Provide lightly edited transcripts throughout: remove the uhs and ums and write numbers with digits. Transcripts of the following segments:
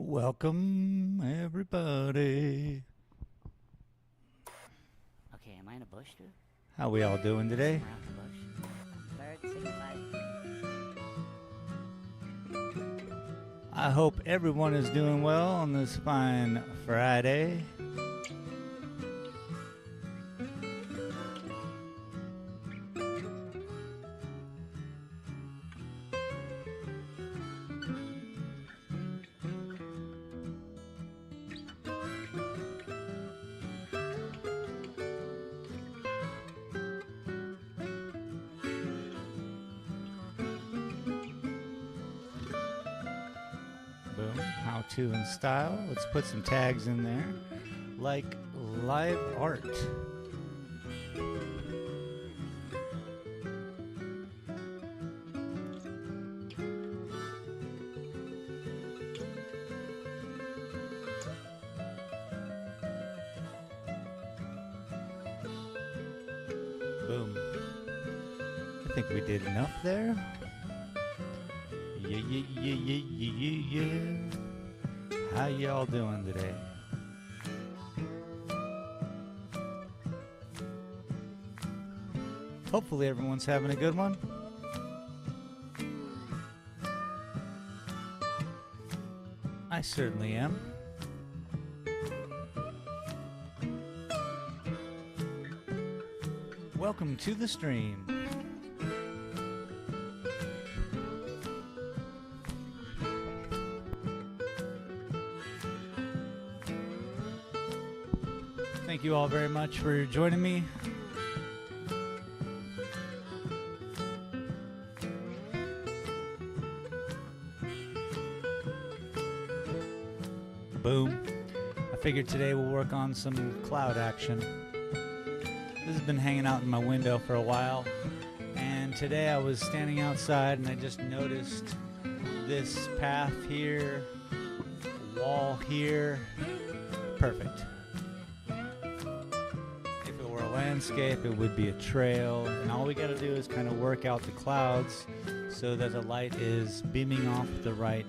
Welcome, everybody. Okay, am I in a bush, dude? How we all doing today? Around the bush. Bird singing like. I hope everyone is doing well on this fine Friday. Boom. How to in style. Let's put some tags in there. Like live art. Boom. I think we did enough there. Yeah. How y'all doing today? Hopefully everyone's having a good one. I certainly am. Welcome to the stream. Thank you all very much for joining me. Boom. I figured today we'll work on some cloud action. This has been hanging out in my window for a while, and today I was standing outside and I just noticed this path here, wall here. Perfect. If it were a landscape, it would be a trail, and all we got to do is kind of work out the clouds so that the light is beaming off the right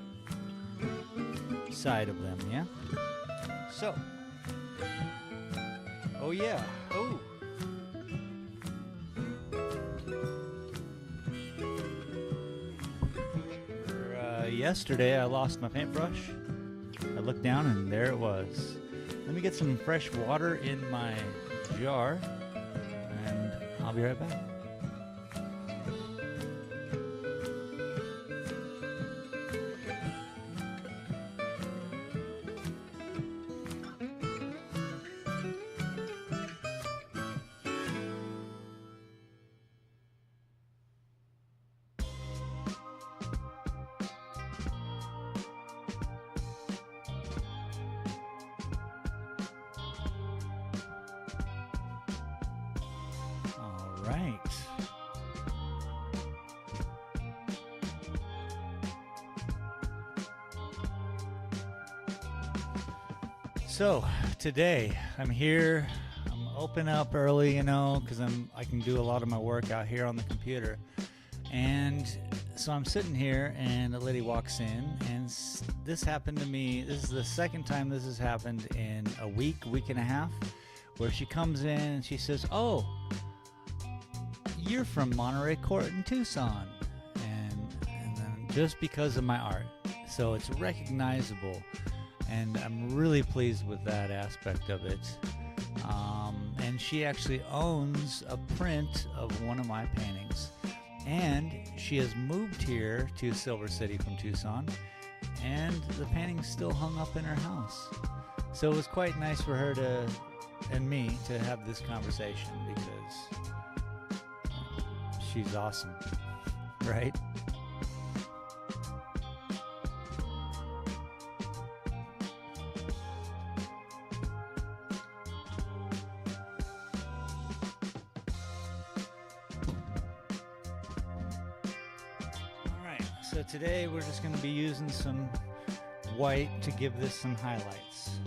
side of them, yeah? So, oh yeah, oh. Yesterday I lost my paintbrush. I looked down and there it was. Let me get some fresh water in my jar and I'll be right back. Right. So today I'm here. I'm open up early, you know, because I can do a lot of my work out here on the computer. And so I'm sitting here, and a lady walks in, and this happened to me. This is the second time this has happened in a week and a half, where she comes in and she says, "Oh, you're from Monterey Court in Tucson," and then just because of my art, so it's recognizable, and I'm really pleased with that aspect of it. And she actually owns a print of one of my paintings, and she has moved here to Silver City from Tucson, and the painting's still hung up in her house. So it was quite nice for her and me to have this conversation, because she's awesome, right? All right, so today we're just going to be using some white to give this some highlights.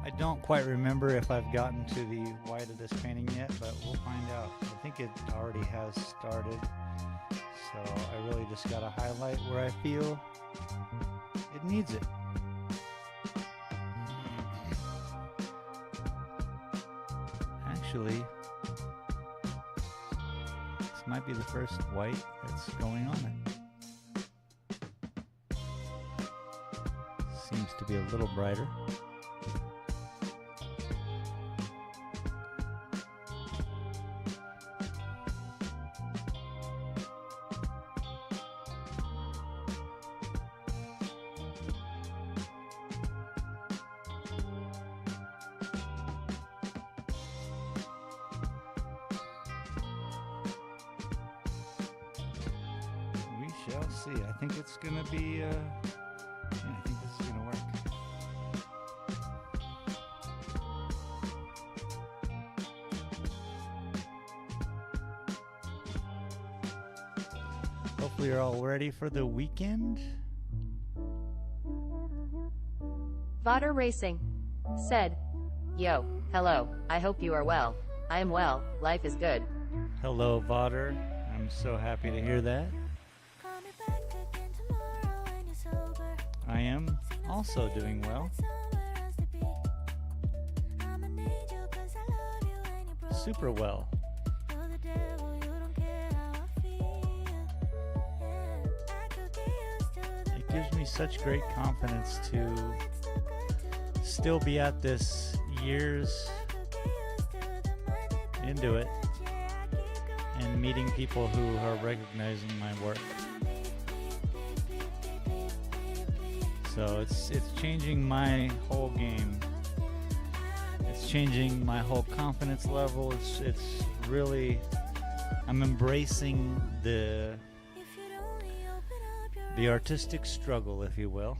I don't quite remember if I've gotten to the white of this painting yet, but we'll find out. I think it already has started. So I really just got to highlight where I feel it needs it. Actually, this might be the first white that's going on it. Seems to be a little brighter. We shall see. I think it's gonna be. I think this is gonna work. Hopefully, you're all ready for the weekend. Vodder Racing said, "Yo, hello, I hope you are well. I am well, life is good." Hello, Vodder. I'm so happy to hear that. I am also doing well. Super well. It gives me such great confidence to still be at this years into it and meeting people who are recognizing my work. So it's changing my whole game. It's changing my whole confidence level. It's really, I'm embracing the artistic struggle, if you will.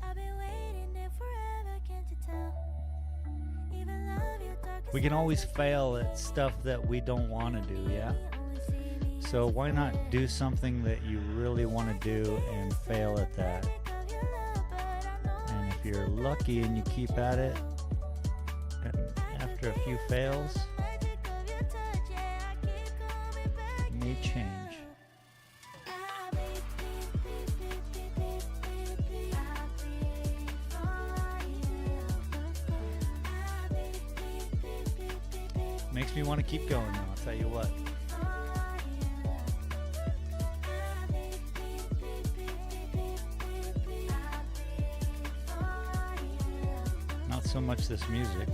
We can always fail at stuff that we don't want to do, yeah? So why not do something that you really want to do and fail at that? And if you're lucky and you keep at it, after a few fails, it may change. Makes me want to keep going though, I'll tell you what. Not so much this music.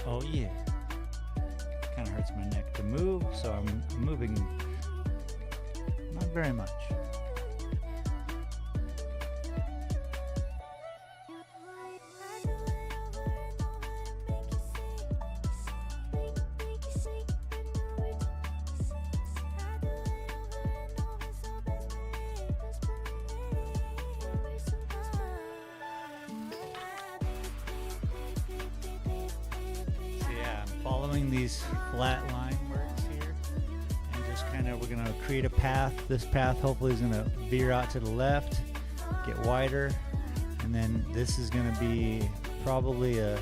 Oh yeah. Kind of hurts my neck to move, so I'm moving not very much. Following these flat line words here, and just kind of, we're going to create a path. This path hopefully is going to veer out to the left, get wider, and then this is going to be probably a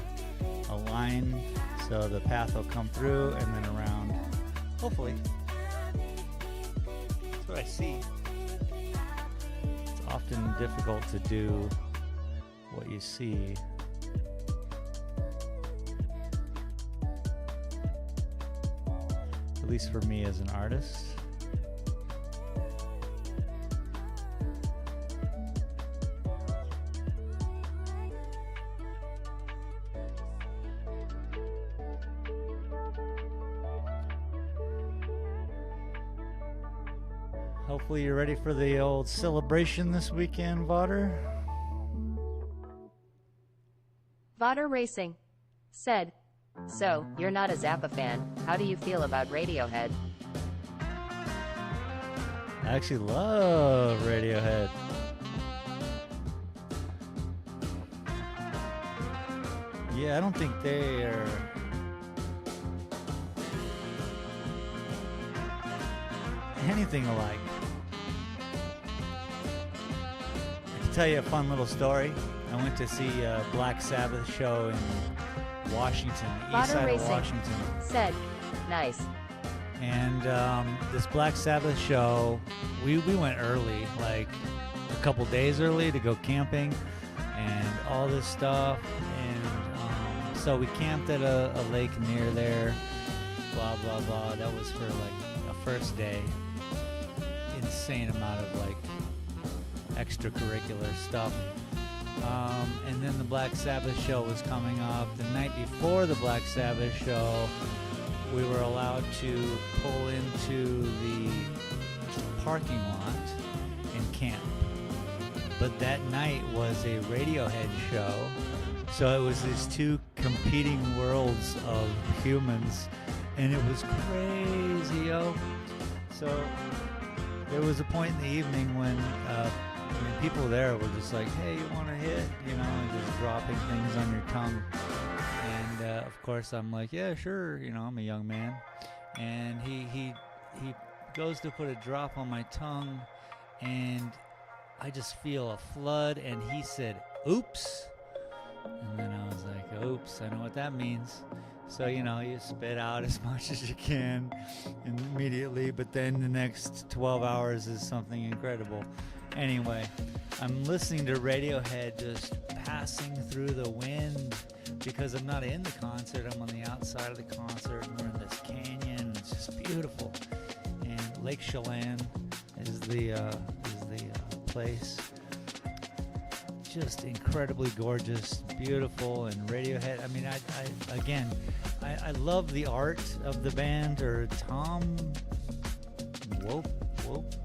line, so the path will come through and then around, hopefully. That's what I see. It's often difficult to do what you see. At least for me as an artist. Hopefully you're ready for the old celebration this weekend, Vodder. Vodder Racing said, "So, you're not a Zappa fan. How do you feel about Radiohead?" I actually love Radiohead. Yeah, I don't think they are anything alike. I can tell you a fun little story. I went to see a Black Sabbath show in Washington, east Butter side of Racing Washington. said, nice. And this Black Sabbath show, we went early, like a couple days early to go camping and all this stuff. And so we camped at a lake near there, blah, blah, blah. That was for like a first day. Insane amount of like extracurricular stuff. And then the Black Sabbath show was coming up. The night before the Black Sabbath show, we were allowed to pull into the parking lot and camp. But that night was a Radiohead show, so it was these two competing worlds of humans, and it was crazy, yo. So there was a point in the evening when people there were just like, hey, you want to hit? You know, and just dropping things on your tongue. And of course I'm like, yeah, sure, you know, I'm a young man. And he goes to put a drop on my tongue, and I just feel a flood, and he said, oops. And then I was like, oops, I know what that means. So, you know, you spit out as much as you can immediately, but then the next 12 hours is something incredible. Anyway, I'm listening to Radiohead just passing through the wind because I'm not in the concert. I'm on the outside of the concert, and we're in this canyon, and it's just beautiful. And Lake Chelan is the place. Just incredibly gorgeous, beautiful, and Radiohead. I mean, I love the art of the band, or Tom Wope.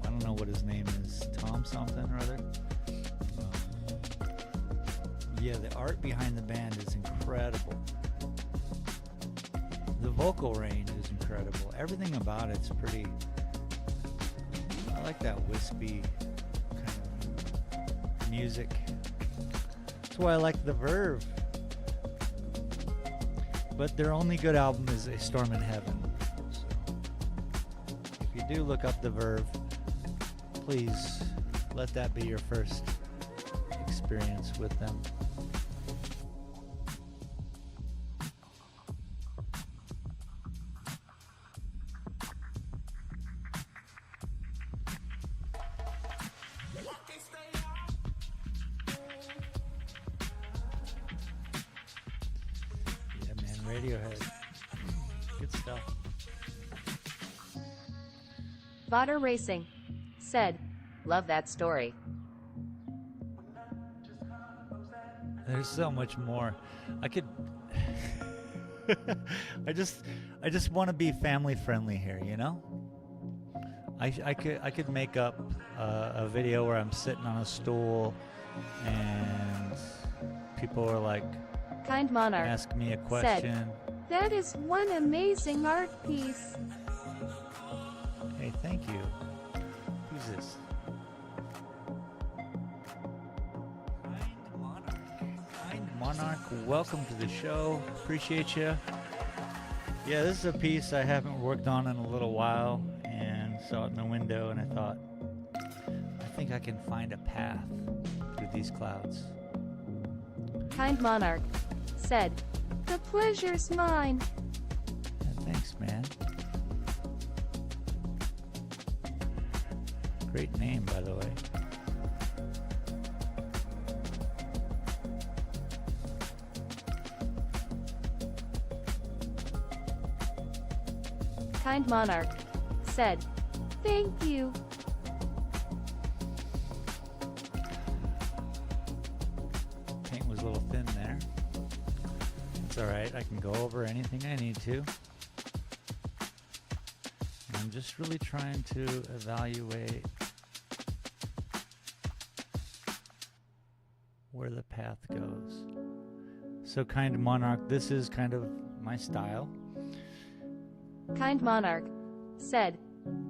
I don't know what his name is. Tom something or other. Yeah, the art behind the band is incredible. The vocal range is incredible. Everything about it's pretty. I like that wispy kind of music. That's why I like the Verve. But their only good album is A Storm in Heaven. So if you do look up the Verve, please let that be your first experience with them. Radiohead. Good stuff. Butter Racing said, love that story. There's so much more. I could I just want to be family friendly here, you know? I could make up a video where I'm sitting on a stool and people are like, Kind Monarch ask me a question. said, that is one amazing art piece. Hey, thank you. Who's this? Kind Monarch, welcome to the show. Appreciate you. Yeah, this is a piece I haven't worked on in a little while, and saw it in the window, and I thought, I think I can find a path through these clouds. Kind Monarch said, the pleasure's mine. Yeah, thanks, man. Great name, by the way. Kind Monarch said, thank you. Paint was a little thin there. It's alright, I can go over anything I need to. I'm just really trying to evaluate where the path goes. So Kind Monarch, this is kind of my style. Kind Monarch said,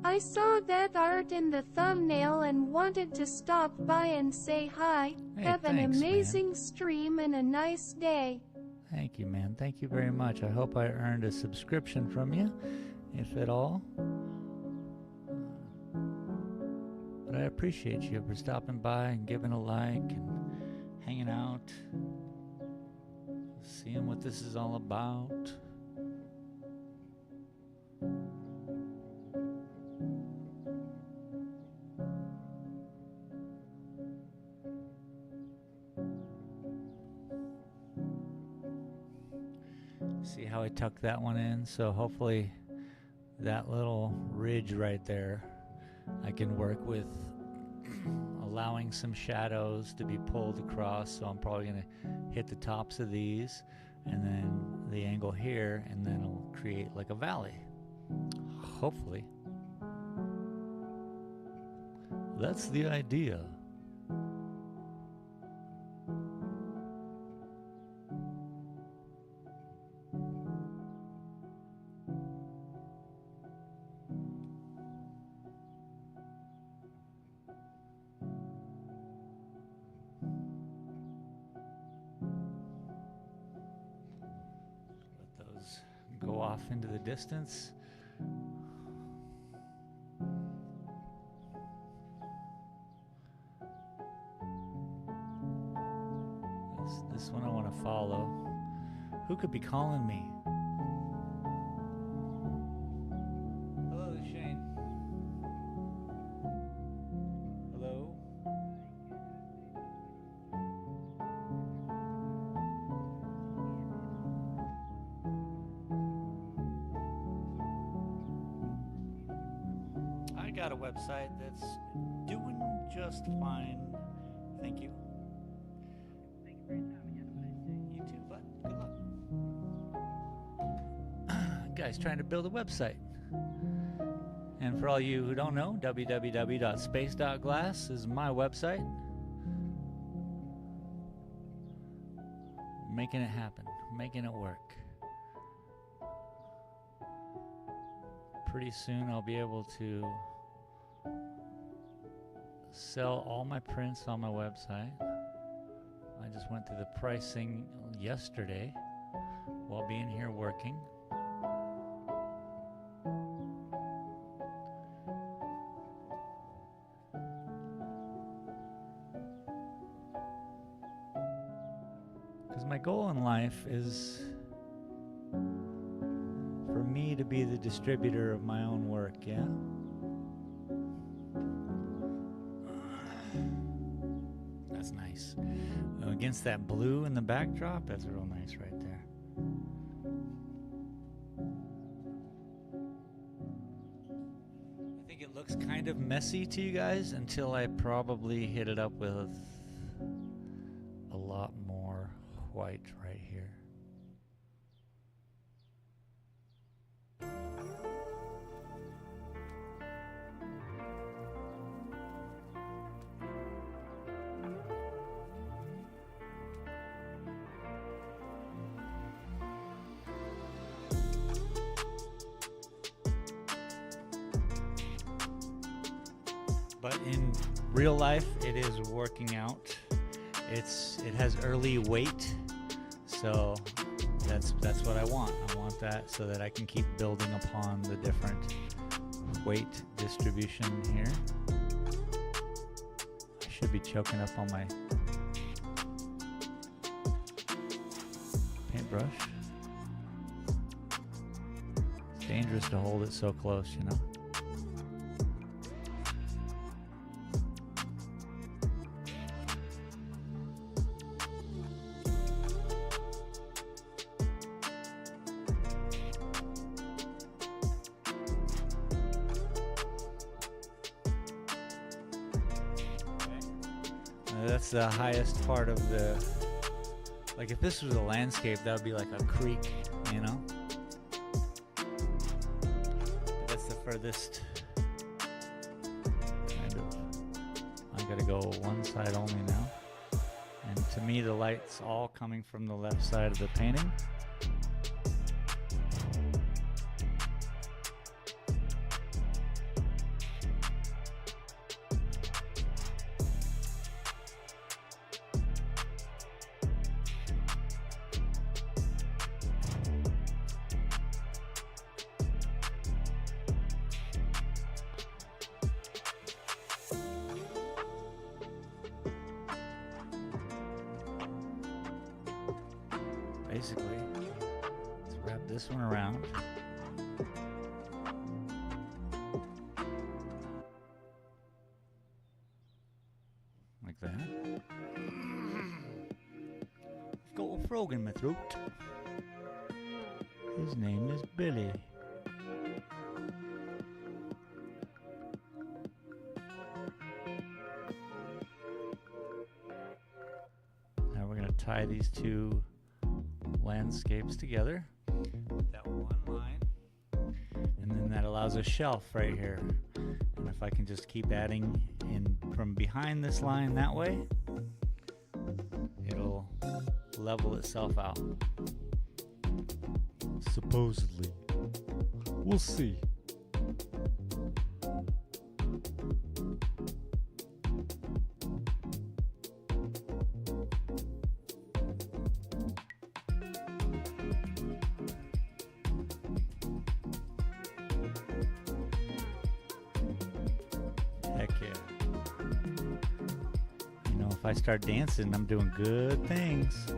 I saw that art in the thumbnail and wanted to stop by and say hi. Hey, Have an thanks, amazing man. stream and a nice day. Thank you, man. Thank you very much. I hope I earned a subscription from you, if at all. But I appreciate you for stopping by and giving a like and hanging out, seeing what this is all about. See how I tucked that one in? So hopefully that little ridge right there, I can work with allowing some shadows to be pulled across. So I'm probably going to hit the tops of these and then the angle here, and then it'll create like a valley. Hopefully. That's the idea. Go off into the distance. This one I want to follow. Who could be calling me? Hello, Shane. Hello. I got a website that's doing just fine. Thank you. Thank you for your time. You too, bud. Good luck. Guy's trying to build a website. And for all you who don't know, www.space.glass is my website. Making it happen, making it work. Pretty soon I'll be able to sell all my prints on my website. I just went through the pricing yesterday while being here working. Because my goal in life is for me to be the distributor of my own work, yeah? That's nice. Against that blue in the backdrop, that's real nice right there. I think it looks kind of messy to you guys until I probably hit it up with a lot more white right here. But in real life, it is working out. It has early weight, so that's what I want. I want that so that I can keep building upon the different weight distribution here. I should be choking up on my paintbrush. It's dangerous to hold it so close, you know. That's the highest part of the, like if this was a landscape, that would be like a creek, you know? But that's the furthest kind of, I gotta go one side only now. And to me, the light's all coming from the left side of the painting. basically. Let's wrap this one around. Like that. I've got a frog in my throat. His name is Billy. Now we're going to tie these two landscapes together with that one line, and then that allows a shelf right here. And if I can just keep adding in from behind this line that way, it'll level itself out. Supposedly. We'll see. Heck yeah. You know, if I start dancing, I'm doing good things.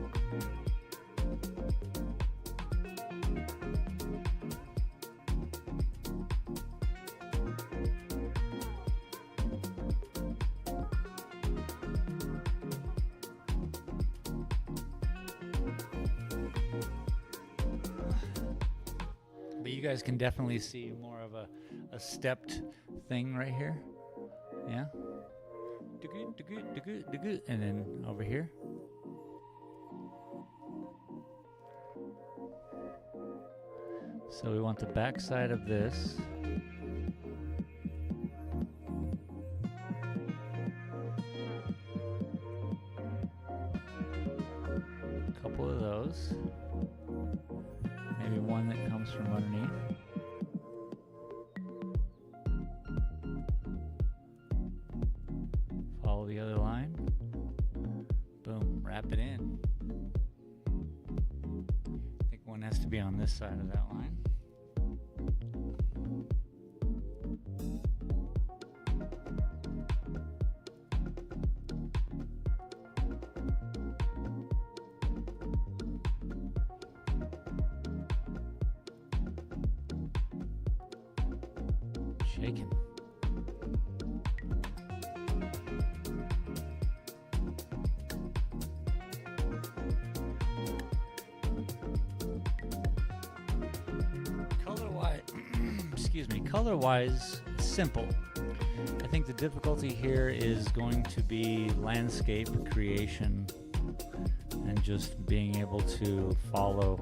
But you guys can definitely see more of a stepped thing right here. Yeah. And then over here. So we want the back side of this. A couple of those. Maybe one that comes from underneath. Follow the other line. Boom, wrap it in. I think one has to be on this side of that line. Shaking. Color-wise, excuse me, color-wise, simple. I think the difficulty here is going to be landscape creation and just being able to follow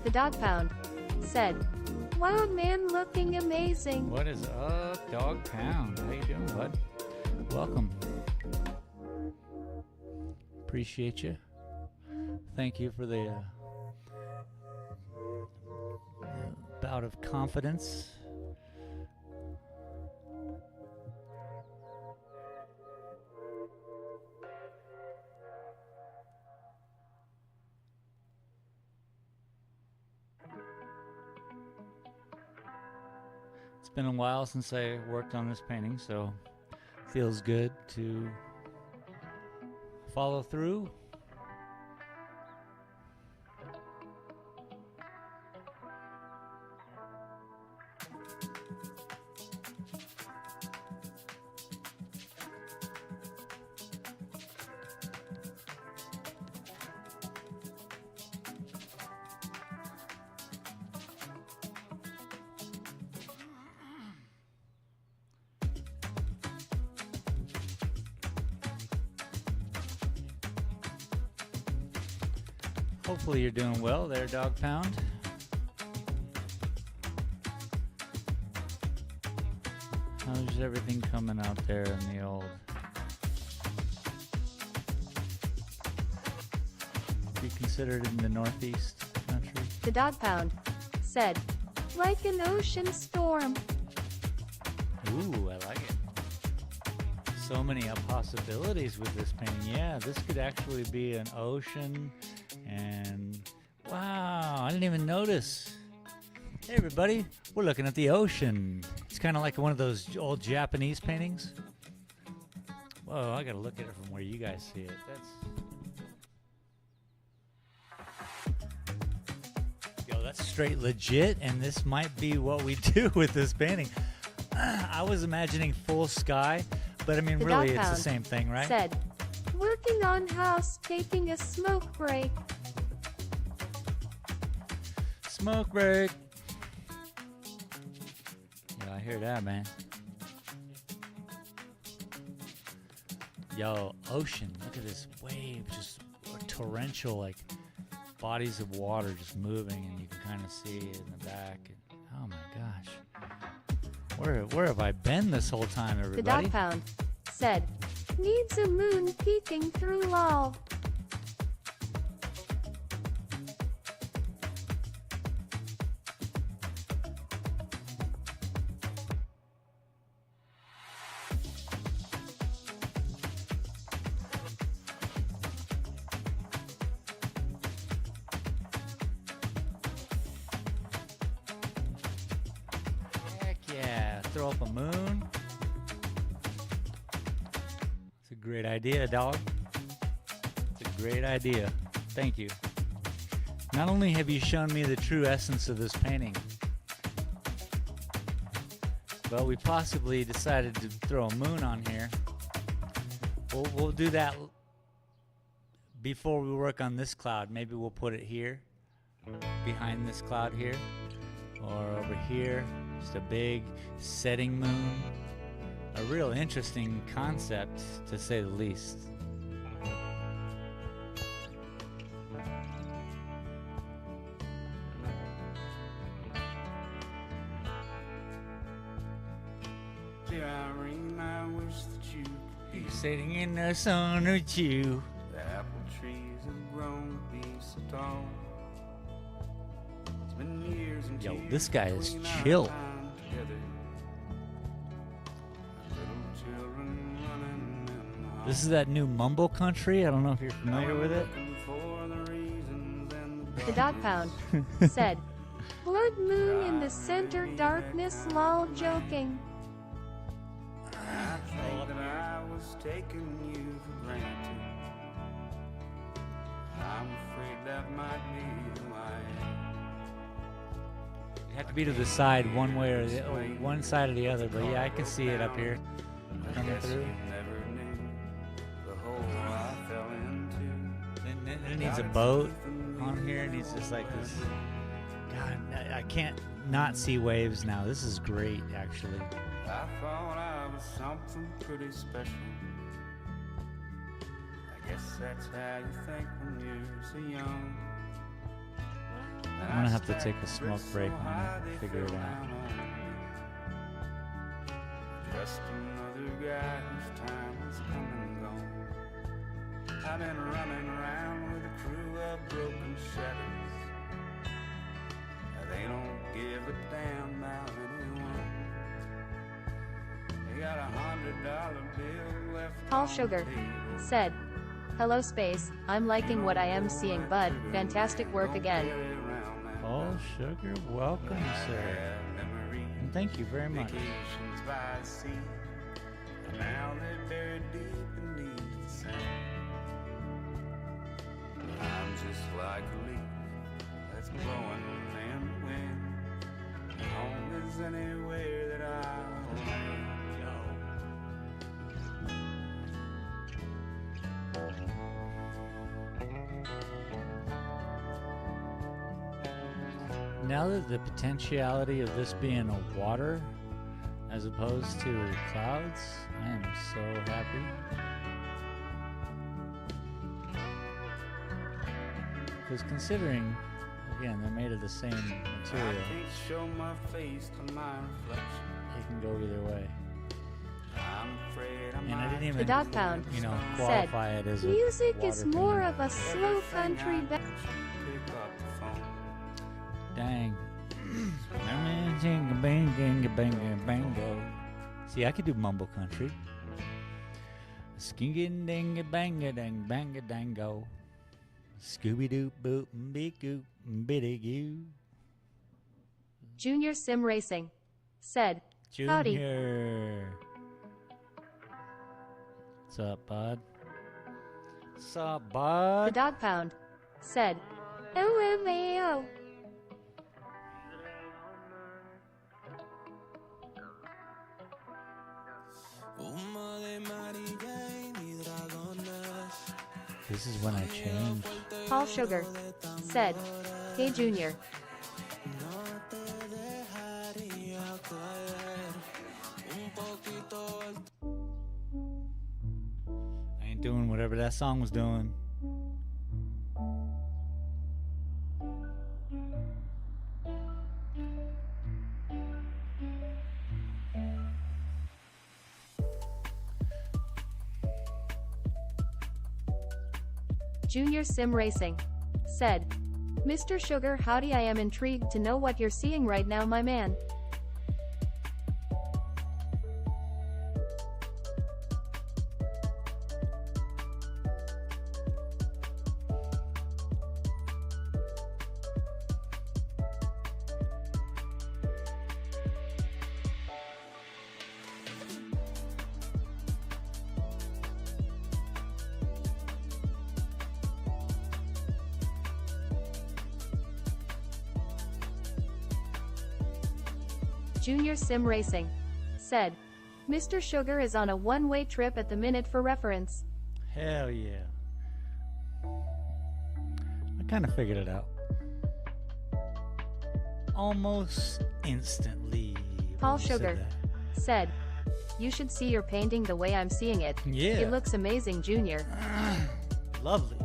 The dog pound said, "Wow, man, looking amazing." What is up, Dog Pound? How you doing, bud? Welcome. Appreciate you. Thank you for the bout of confidence. It's been a while since I worked on this painting, so it feels good to follow through. Hopefully you're doing well there, Dog Pound. How's everything coming out there in the old? Be considered in the northeast country. The dog pound said, "Like an ocean storm." Ooh, I like it. so many possibilities with this painting. Yeah, this could actually be an ocean. And wow, I didn't even notice. Hey everybody, we're looking at the ocean. It's kind of like one of those old Japanese paintings. Whoa, I gotta look at it from where you guys see it. That's straight legit, and this might be what we do with this painting. I was imagining full sky, but I mean, The really, dog it's the pound same thing, right? Said, working on house, taking a smoke break. Smoke break. Yeah, I hear that, man. Yo, ocean, look at this wave, just torrential, like bodies of water just moving, and you can kind of see it in the back. And, oh my gosh. Where have I been this whole time, The everybody? dog pound said, needs a moon peeking through lol. Heck yeah, throw up a moon. It's a great idea, dog. It's a great idea. Thank you. Not only have you shown me the true essence of this painting, but we possibly decided to throw a moon on here. We'll do that before we work on this cloud. Maybe we'll put it here, behind this cloud here, or over here. Just a big setting moon. A real interesting concept, to say the least. Dear Irene, I wish that you could be. Sitting in the sun with you. The apple trees have grown to be so tall. It's been years and Yo, years this guy is between our chill. time together. Little children running in the hall. This is that new Mumble Country. I don't know if you're familiar with it. Looking for the reasons and The dog pound said, blood moon in the center darkness lol joking. I think that I was taking you for granted. I'm afraid that might be who I am. You have to be to the side one way or one side or the other. But yeah, I can see it up here coming Guess through. you never knew the hole I fell into. Then it needs a boat on here, and he's just like this. God, I can't not see waves now. This is great, actually. I thought I was something pretty special. I guess that's how you think when you're so young. I'm gonna have to take a smoke break and figure it out. Just another guy whose time has come and gone. I've been running around with a crew of broken shadows. They don't give a damn about anyone. They got $100 bill left. Paul on the Sugar table. said, hello space, I'm liking what I am seeing bud, fantastic work again. Oh, Sugar, welcome, sir. And thank you very much. Vacations by the sea, and now they're buried deep beneath the sand. I'm just like a leaf that's blowing in the wind. Home is anywhere that I'll land. Now that the potentiality of this being a water as opposed to clouds, I am so happy. Because considering, again, they're made of the same I material, can't show my face to my reflection. it can go either way. I'm afraid I And I might didn't even, The dog pound you know, said, qualify it as a music is water more painting. of a slow country pick up the phone. Dang. See, I could do mumble country. Skingin ding bang a dang bang a dango. Scooby doo boop beep goop biddy goo. Junior Sim Racing said, Howdy. Junior. What's up, bud? What's up, The bud? Dog Pound said, LMAO. This is when I changed. Paul Sugar said, Hey Junior. I ain't doing whatever that song was doing. Junior Sim Racing said, Mr. Sugar, howdy, I am intrigued to know what you're seeing right now, my man. Junior Sim Racing said, Mr. Sugar is on a one-way trip at the minute for reference. Hell yeah. I kind of figured it out. Almost instantly. Paul when you said Sugar that. said, You should see your painting the way I'm seeing it. Yeah. It looks amazing, Junior. Lovely.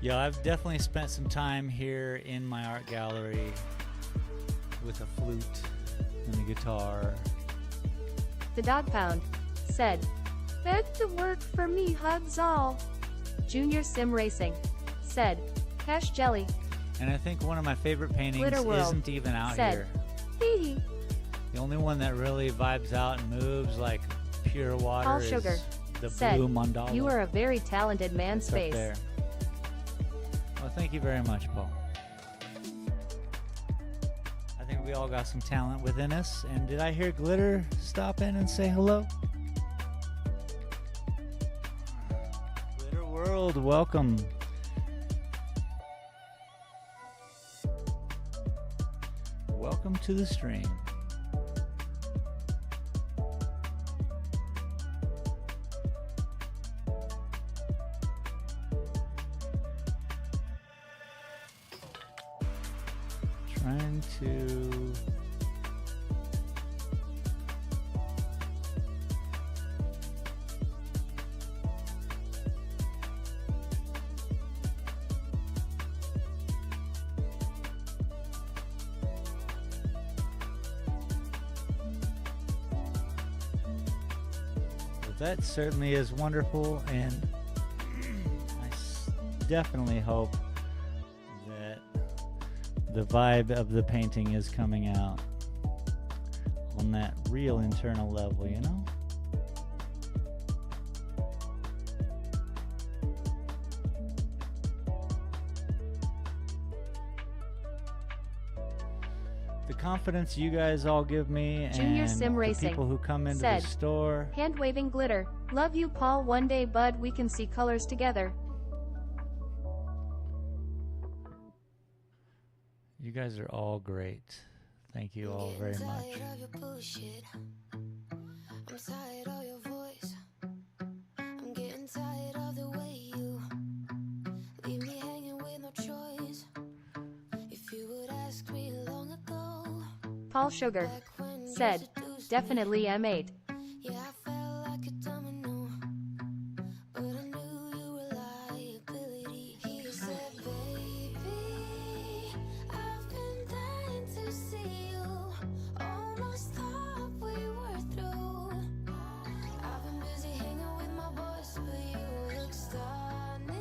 Yeah, I've definitely spent some time here in my art gallery with a flute and a guitar. The Dog Pound said, That's the work for me, hugs all. Junior Sim Racing said, Cash Jelly And I think one of my favorite paintings Glitter World isn't even out said, here. Hee. The only one that really vibes out and moves like pure water Paul is Sugar the said, blue mandala. You are a very talented man, It's up Space. there. Well, thank you very much, Paul. I think we all got some talent within us. And did I hear Glitter stop in and say hello? Glitter World, welcome. Welcome to the stream. Trying to that certainly is wonderful, and definitely hope that the vibe of the painting is coming out on that real internal level, you know? The confidence you guys all give me Junior and Sim the Racing people who come into said, the store. Hand waving glitter. Love you, Paul. One day, bud, we can see colors together. You guys are all great. Thank you all very much. I'm tired of your voice. I'm getting tired of the way you leave me hanging with no choice. If you would ask me long ago, Paul Sugar said, Definitely M8. yeah, I felt like a domino, but I knew you were liability. He said, baby, I've been dying to see you. Almost thought we were through. I've been busy hanging with my boys, but you look stunning.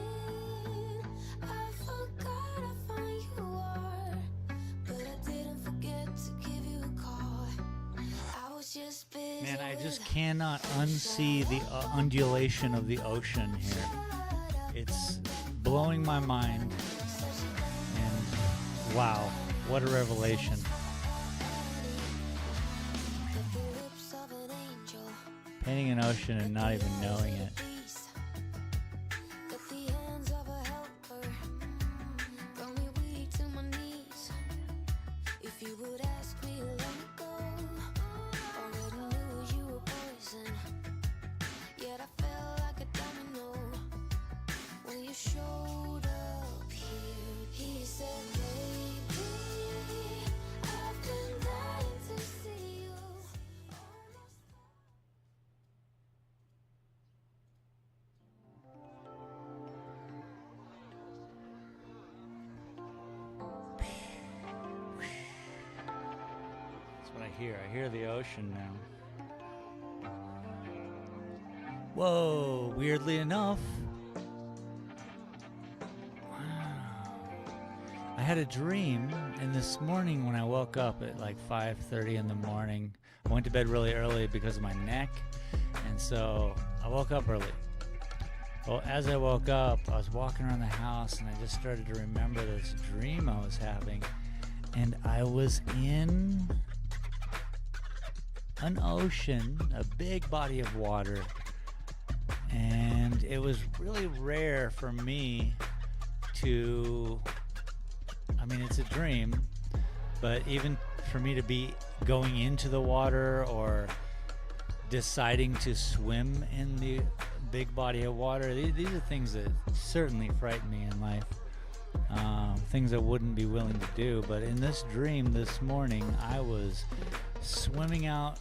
I forgot how fine you are, but I didn't forget to give you a call. Man, I just cannot unsee the undulation of the ocean here. It's blowing my mind. And wow, what a revelation. Painting an ocean and not even knowing it. I hear the ocean now. Whoa, weirdly enough. Wow. I had a dream, and this morning when I woke up at like 5:30 in the morning, I went to bed really early because of my neck, and so I woke up early. Well, as I woke up, I was walking around the house, and I just started to remember this dream I was having, and I was in an ocean, a big body of water, and it was really rare for me to, I mean, it's a dream, but even for me to be going into the water or deciding to swim in the big body of water, these are things that certainly frighten me in life. Things I wouldn't be willing to do. But in this dream this morning, I was swimming out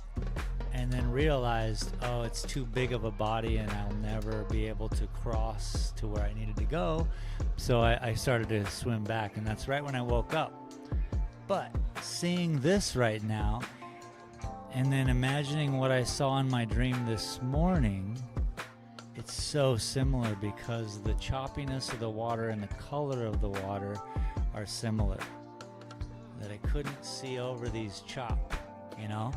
and then realized, oh, it's too big of a body and I'll never be able to cross to where I needed to go. So I started to swim back, and that's right when I woke up. But seeing this right now, and then imagining what I saw in my dream this morning, it's so similar because the choppiness of the water and the color of the water are similar. That I couldn't see over these chop, you know?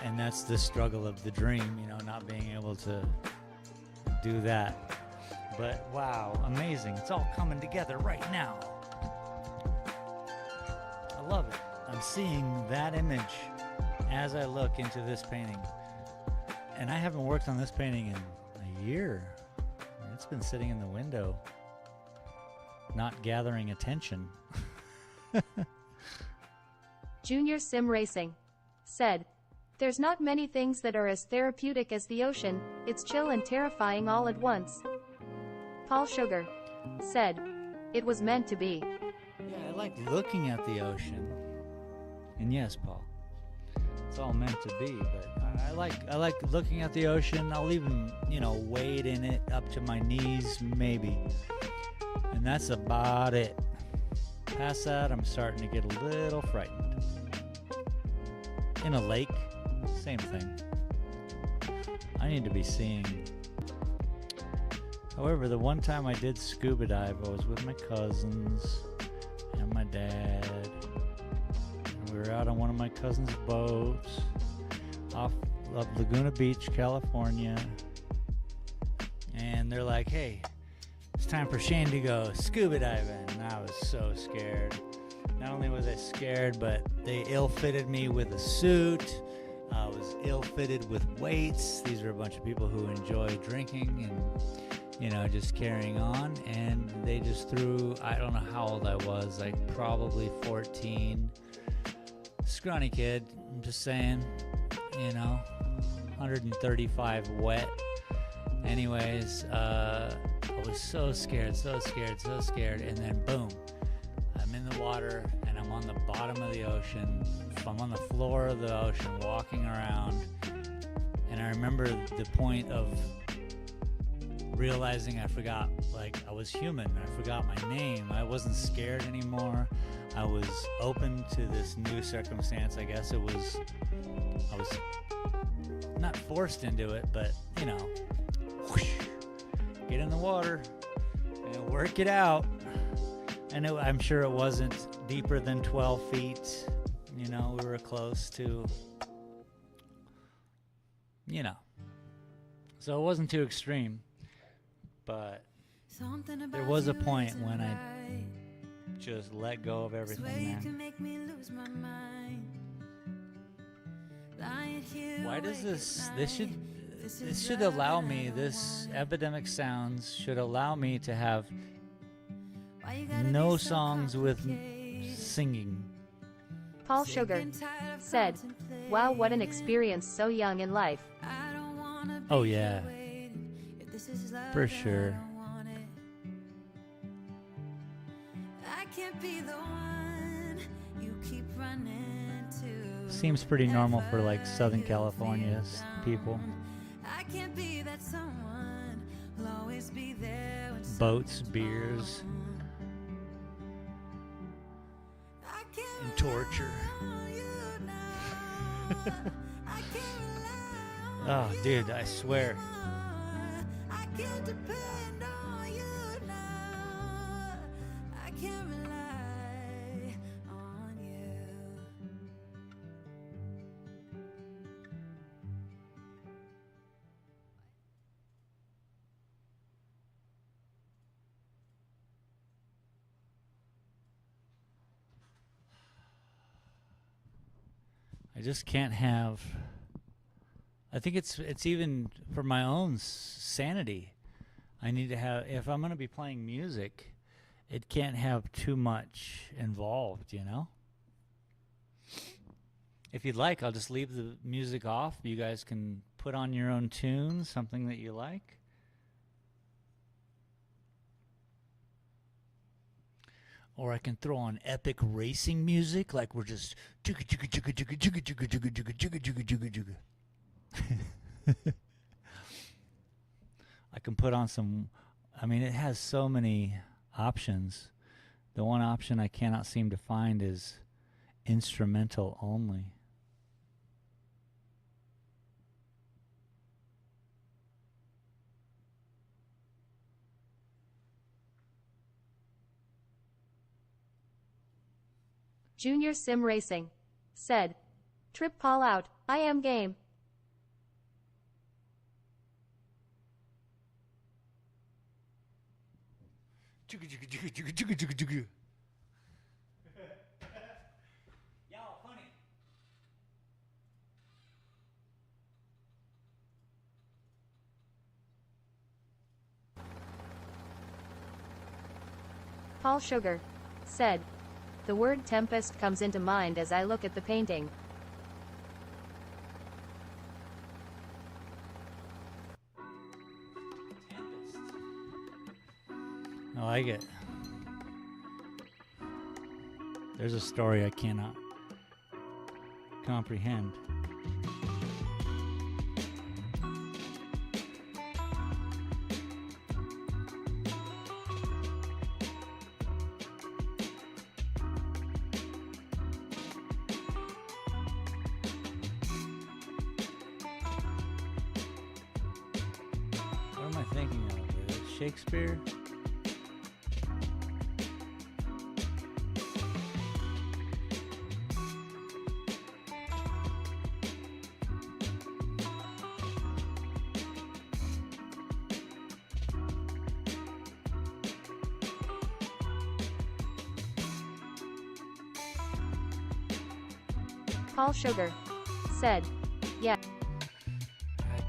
And that's the struggle of the dream, you know, not being able to do that. But wow, amazing. It's all coming together right now. I love it. I'm seeing that image as I look into this painting. And I haven't worked on this painting in a year. It's been sitting in the window, not gathering attention. Junior Sim Racing said, "There's not many things that are as therapeutic as the ocean. It's chill and terrifying all at once." Paul Sugar said, "It was meant to be." Yeah, I like looking at the ocean. And yes, Paul, it's all meant to be, but I like looking at the ocean. I'll even, wade in it up to my knees, maybe. And that's about it. Past that, I'm starting to get a little frightened. In a lake, same thing. I need to be seeing. However, the one time I did scuba dive, I was with my cousins and my dad. And we were out on one of my cousin's boats off of Laguna Beach, California. And they're like, "Hey, it's time for Shane to go scuba diving." And I was so scared. Not only was I scared, but they ill-fitted me with a suit. I was ill-fitted with weights. These are a bunch of people who enjoy drinking and, just carrying on. And they just threw, I don't know how old I was, like probably 14. Scrawny kid, I'm just saying, 135 wet. Anyways, I was so scared. And then boom, I'm in the water and I'm on the bottom of the ocean. I'm on the floor of the ocean walking around. And I remember the point of realizing I forgot, I was human. I forgot my name. I wasn't scared anymore. I was open to this new circumstance. I guess I was not forced into it, but, whoosh, get in the water and work it out. And I'm sure it wasn't deeper than 12 feet. We were close to you know. So it wasn't too extreme, but there was a point when I just let go of everything, man. Why does this should allow me, this epidemic sounds should allow me to have no songs with singing. Paul Sugar said, "Wow, what an experience so young in life." Oh yeah, for sure. Seems pretty normal for like Southern California's people. Boats, beers, and torture. Oh, dude, I swear. I just can't have. I think it's even for my own sanity. I need to have, if I'm going to be playing music, it can't have too much involved, you know? If you'd like, I'll just leave the music off. You guys can put on your own tunes, something that you like. Or I can throw on epic racing music, like we're just I can put on some, I mean, it has so many options. The one option I cannot seem to find is instrumental only. Junior Sim Racing said, "Trip Paul out, I am game." Y'all funny. Paul Sugar said, "The word tempest comes into mind as I look at the painting." I like it. There's a story I cannot comprehend. What am I thinking of? Is it Shakespeare? Paul Sugar said, "Yeah." I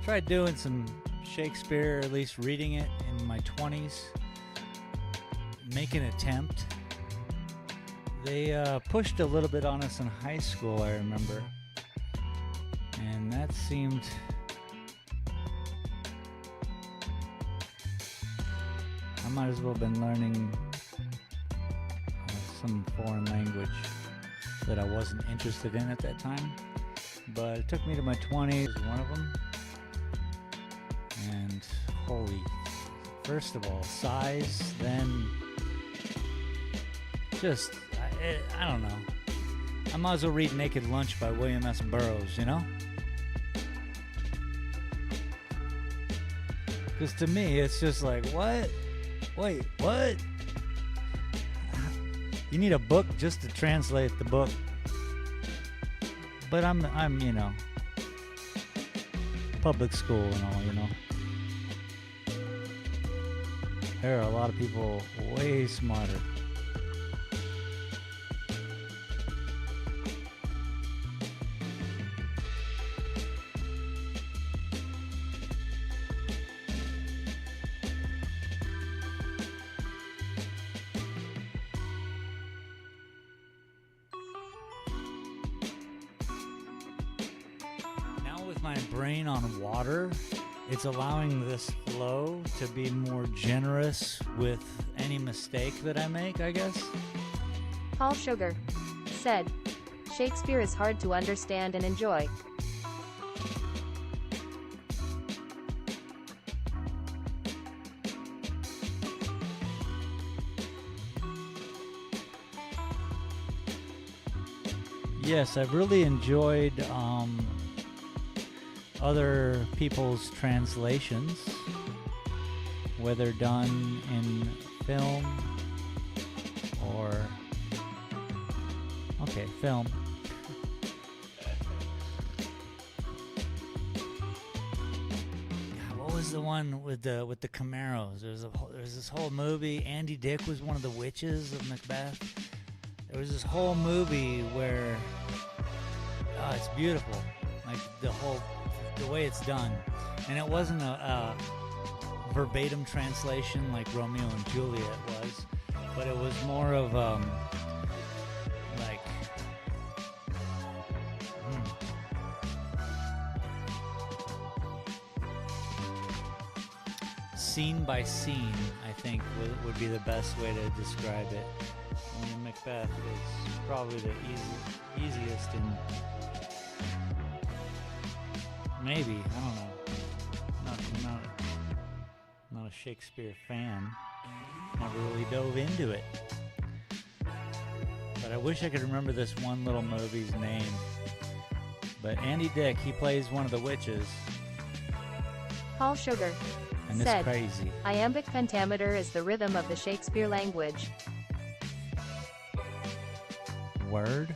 tried doing some Shakespeare, or at least reading it in my 20s. Make an attempt. They pushed a little bit on us in high school, I remember. And that seemed... I might as well have been learning some foreign language that I wasn't interested in at that time. But it took me to my 20s, one of them. And holy, first of all, size, then just, I don't know. I might as well read Naked Lunch by William S. Burroughs, you know? Because to me, it's just like, what? Wait, what? You need a book just to translate the book. but I'm public school and all. There are a lot of people way smarter. Now with my brain on water, it's allowing this flow to be more generous with any mistake that I make, I guess. Paul Sugar said, Shakespeare is hard to understand and enjoy. Yes, I've really enjoyed other people's translations, whether done in film or film. God, what was the one with the Camaros? There's this whole movie. Andy Dick was one of the witches of Macbeth. There was this whole movie where it's beautiful, like the way it's done, and it wasn't a verbatim translation like Romeo and Juliet was, but it was more of like scene by scene, I think would be the best way to describe it. I mean, Macbeth is probably the easiest and maybe, I don't know, not a Shakespeare fan, never really dove into it, but I wish I could remember this one little movie's name. But Andy Dick, he plays one of the witches. Paul Sugar And said, it's crazy. Iambic pentameter is the rhythm of the Shakespeare language. Word?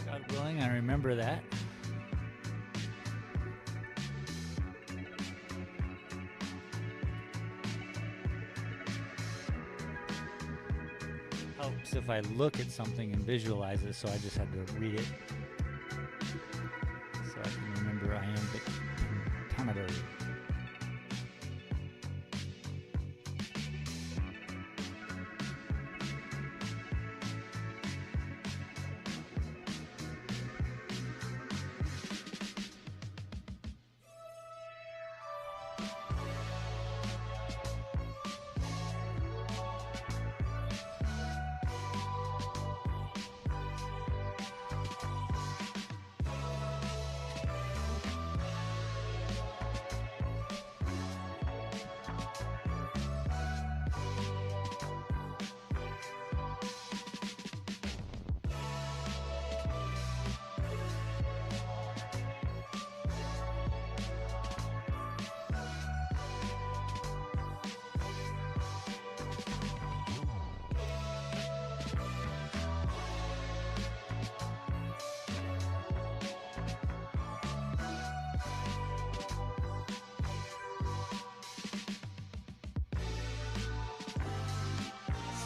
God willing, I remember that. Helps if I look at something and visualize it, so I just had to read it so I can remember iambic pentameter.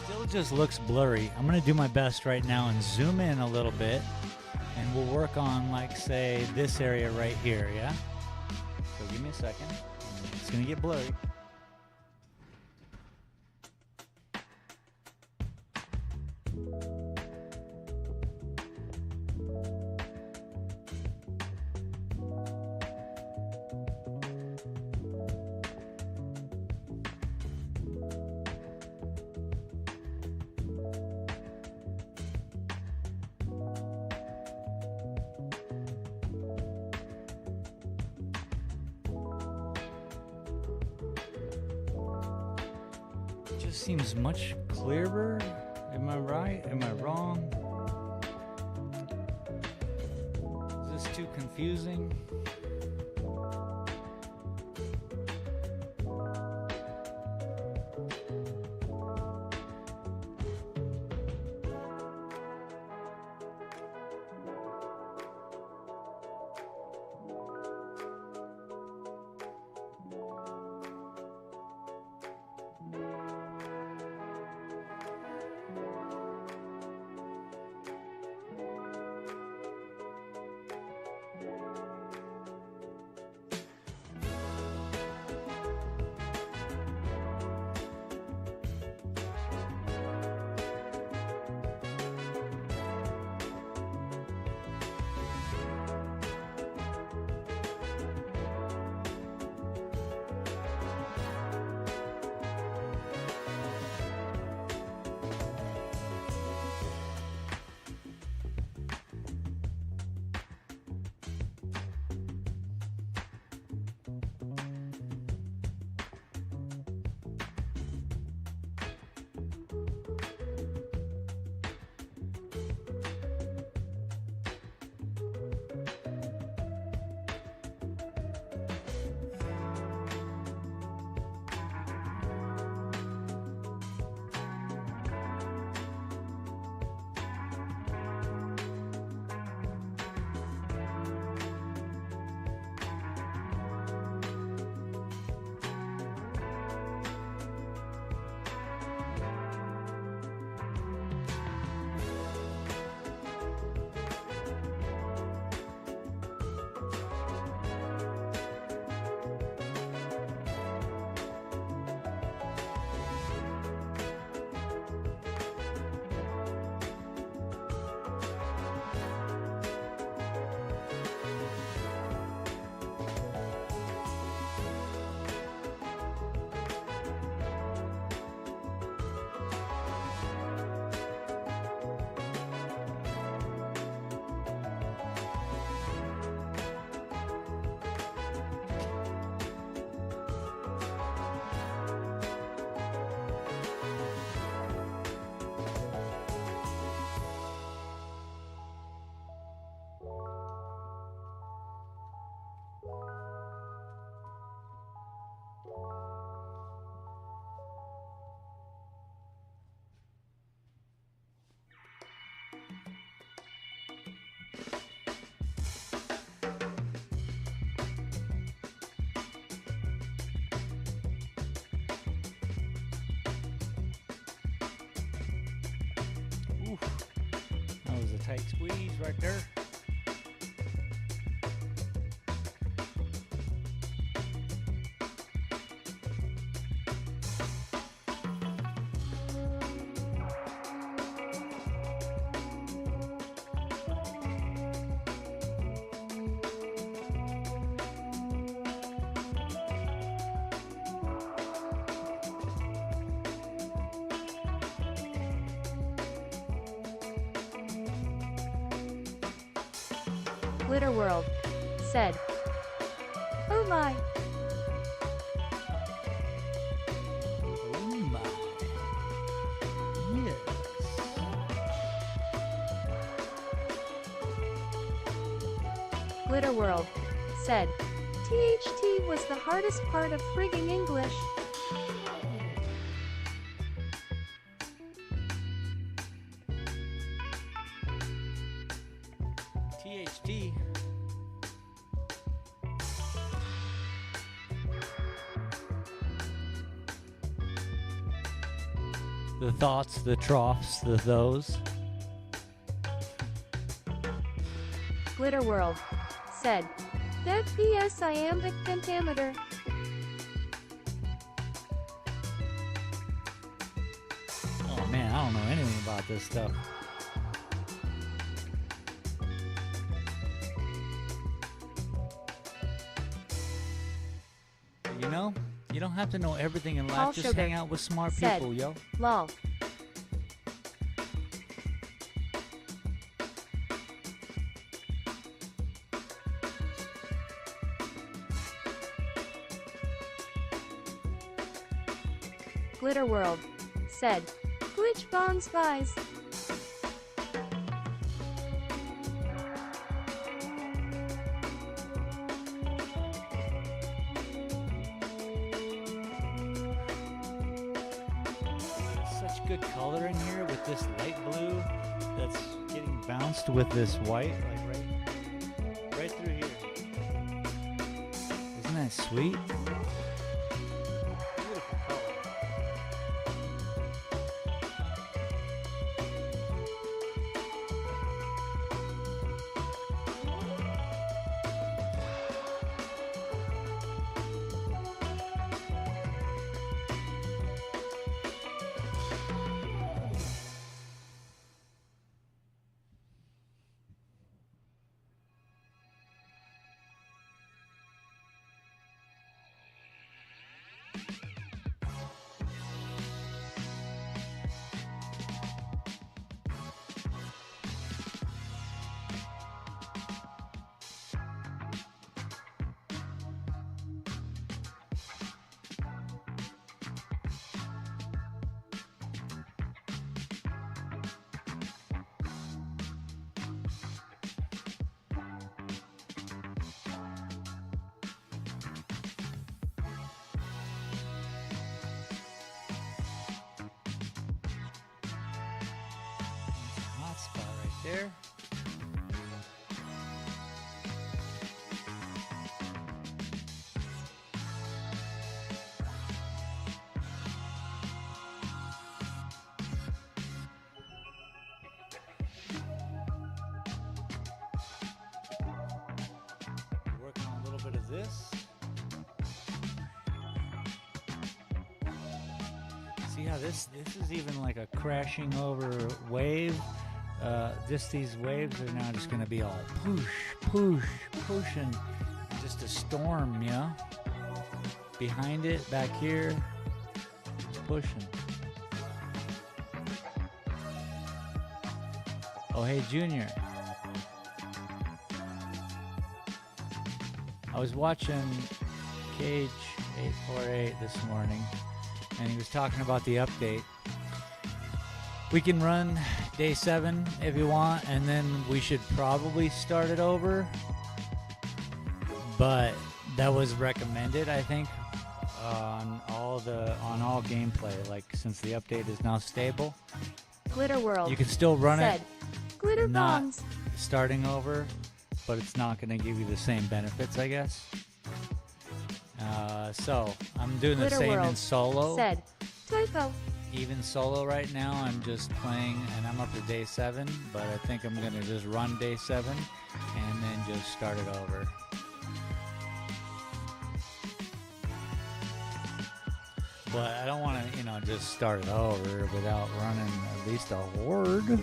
Still just looks blurry. I'm gonna do my best right now and zoom in a little bit, and we'll work on, like, say, this area right here, yeah? So give me a second. It's gonna get blurry. just seems much clearer. Am I right? Am I wrong? Is this too confusing? That was a tight squeeze right there. Glitter World said, "Oh my, Oh my. Yes. Glitter World said, THT was the hardest part of frigging English. THT. The thoughts, the troughs, the those. Glitter World said, that PS iambic pentameter. Oh man, I don't know anything about this stuff. You know, you don't have to know everything in life. Paul Just Sugar hang out with smart said, people, yo. Lol. Glitter World said, glitch bongs guys. Such good color in here with this light blue that's getting bounced with this white, like right through here. Isn't that sweet? Beautiful color. Hot spot right there. Working on a little bit of this. See how this is even like a crashing over wave. Just these waves are now just gonna be all pushing, just a storm, you know. Behind it, back here, it's pushing. Oh hey Junior, I was watching Cage 848 this morning, and he was talking about the update. We can run day 7 if you want, and then we should probably start it over. But that was recommended, I think, on all gameplay. Like since the update is now stable, Glitter World you can still run said, glitter not bongs. starting over, but it's not going to give you the same benefits, I guess. So I'm doing the Glitter same in World solo. said, typo. Even solo right now, I'm just playing, and I'm up to day 7, but I think I'm going to just run day 7 and then just start it over. But I don't want to, just start it over without running at least a horde.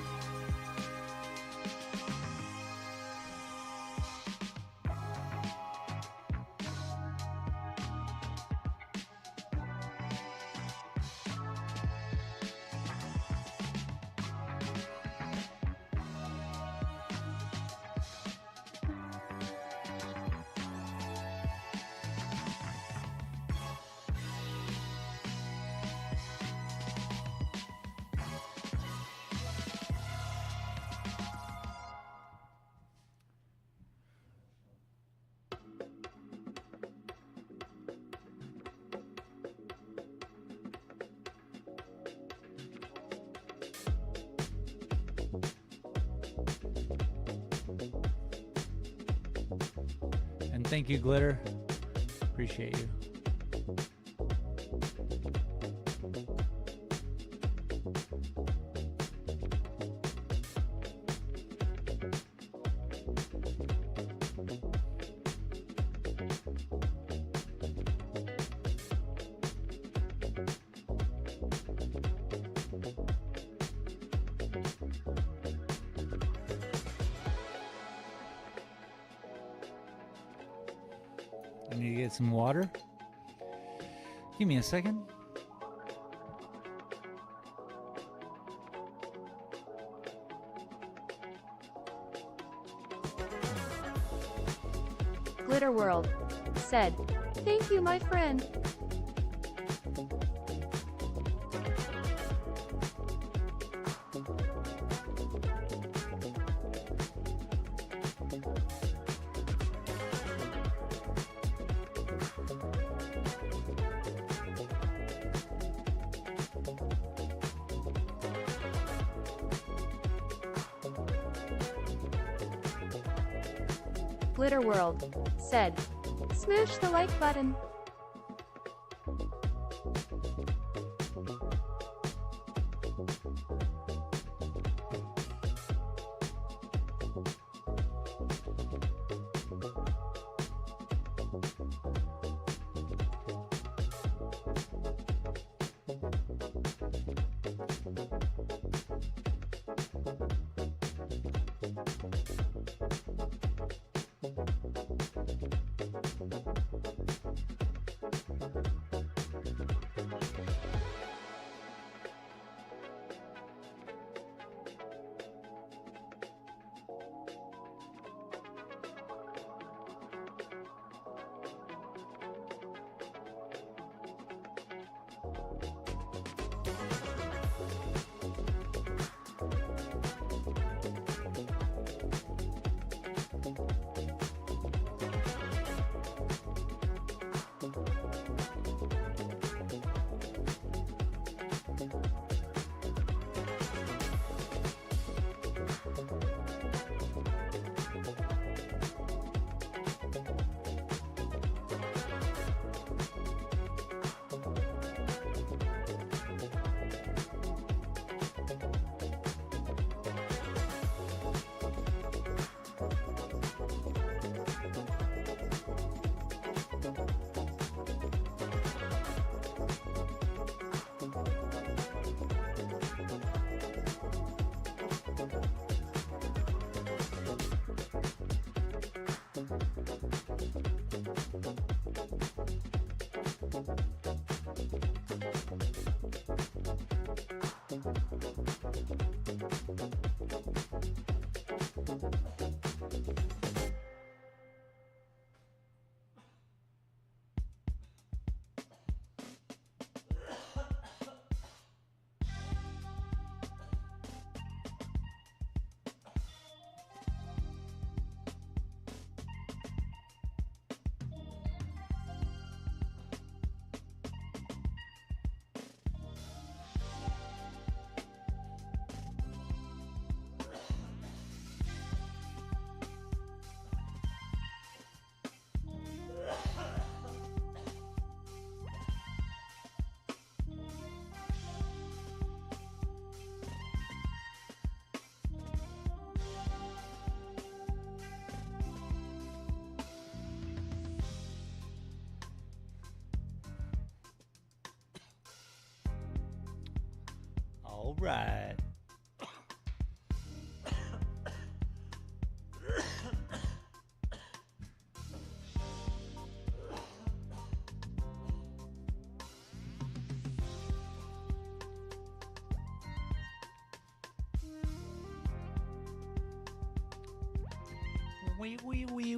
And thank you, Glitter. Appreciate you. I need to get some water. Give me a second. Glitter World said, thank you, my friend. Glitter World, said, "Smoosh the like button." All right. Wee wee wee.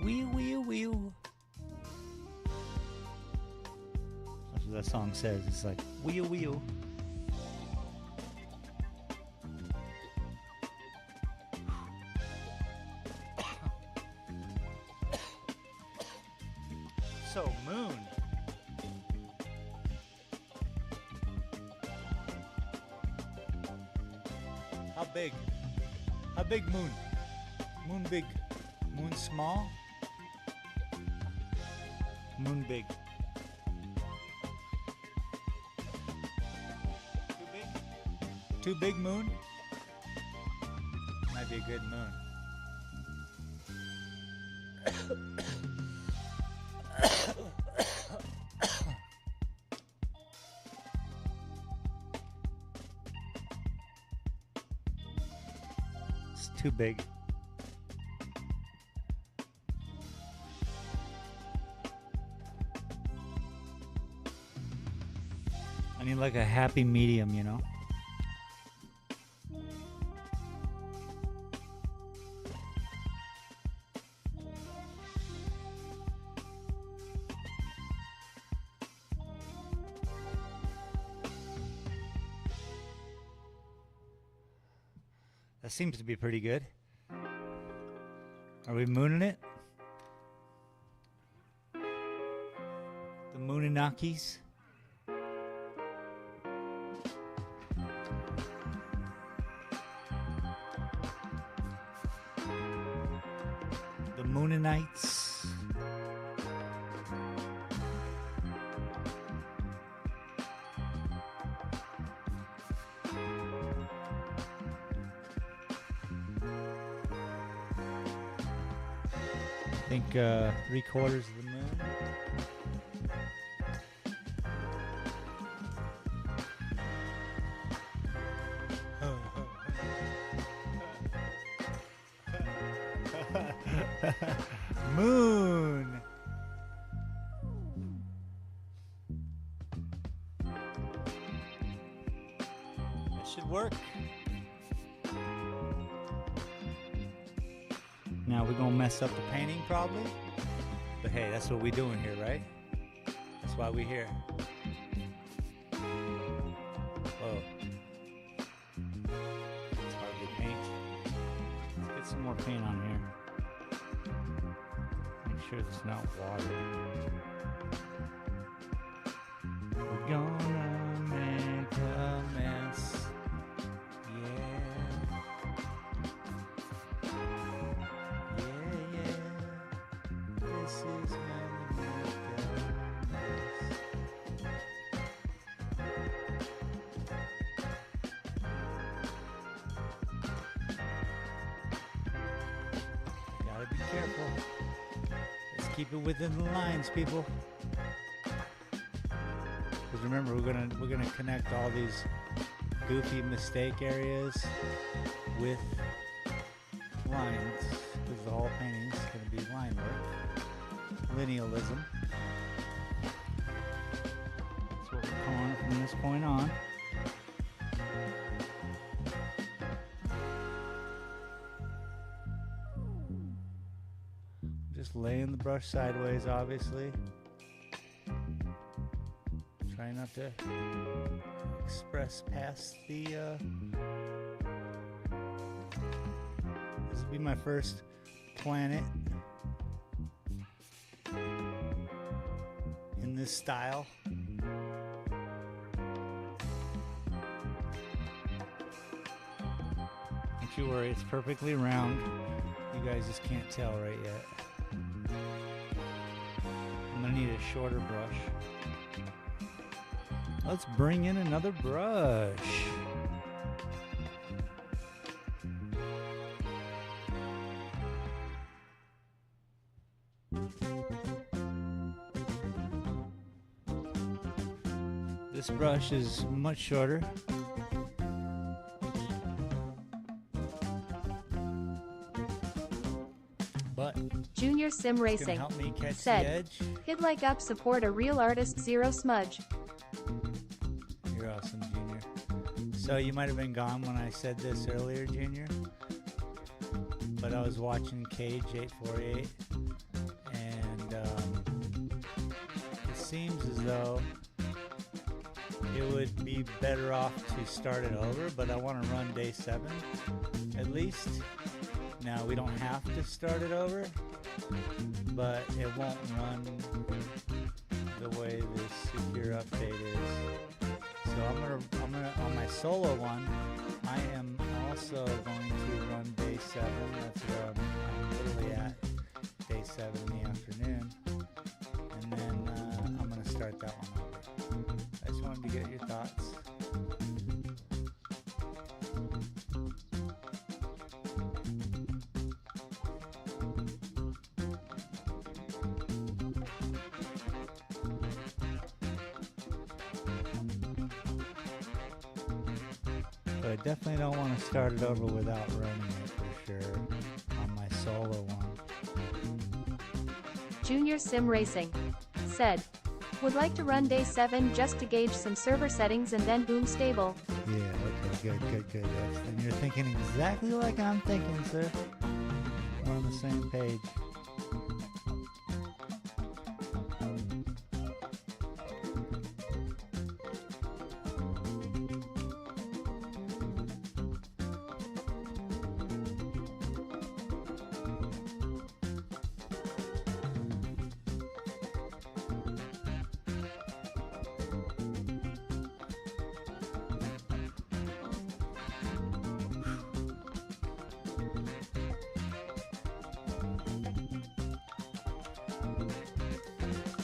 Wee wee wee. That's what that song says. It's like wee wee. So moon. How big? How big moon? Moon big. Moon small? Moon big. Too big? Too big moon? Might be a good moon. It's too big. I need like a happy medium, you know? That seems to be pretty good. Are we mooning it? The Mooninakis? think 3/4 of the moon. Moon. That should work. Now we're gonna mess up the painting probably, but hey, that's what we doing here, right? That's why we here. Whoa. It's hard to paint. Let's get some more paint on here. Make sure it's not water. We're gonna make a mess. Yeah. This is gonna make a mess. Gotta be careful. Let's keep it within the lines, people. Because remember, we're gonna connect all these goofy mistake areas with lines. Because the whole painting is gonna be line work. Linealism. That's what we're calling it from this point on. Just laying the brush sideways, obviously. Try not to express past the this will be my first planet in this style. Don't you worry, it's perfectly round. You guys just can't tell right yet. I'm gonna need a shorter brush. Let's bring in another brush. This brush is much shorter. But Junior Sim it's gonna Racing help me catch said, the edge. hit like up, support a real artist, zero smudge. You're awesome, Junior. So you might have been gone when I said this earlier, Junior. But I was watching Cage 848, and it seems as though it would be better off to start it over, but I want to run day 7 at least. Now we don't have to start it over, but it won't run the way this secure update is. So I'm gonna on my solo one, I am also going to run day 7. That's where I'm literally at, day 7 in the afternoon, and then I'm gonna start that one over. I just wanted to get your thoughts. But I definitely don't want to start it over without running it for sure on my solo one. Junior Sim Racing said, would like to run day 7 just to gauge some server settings and then boom stable. Yeah, okay, good. And you're thinking exactly like I'm thinking, sir. We're on the same page.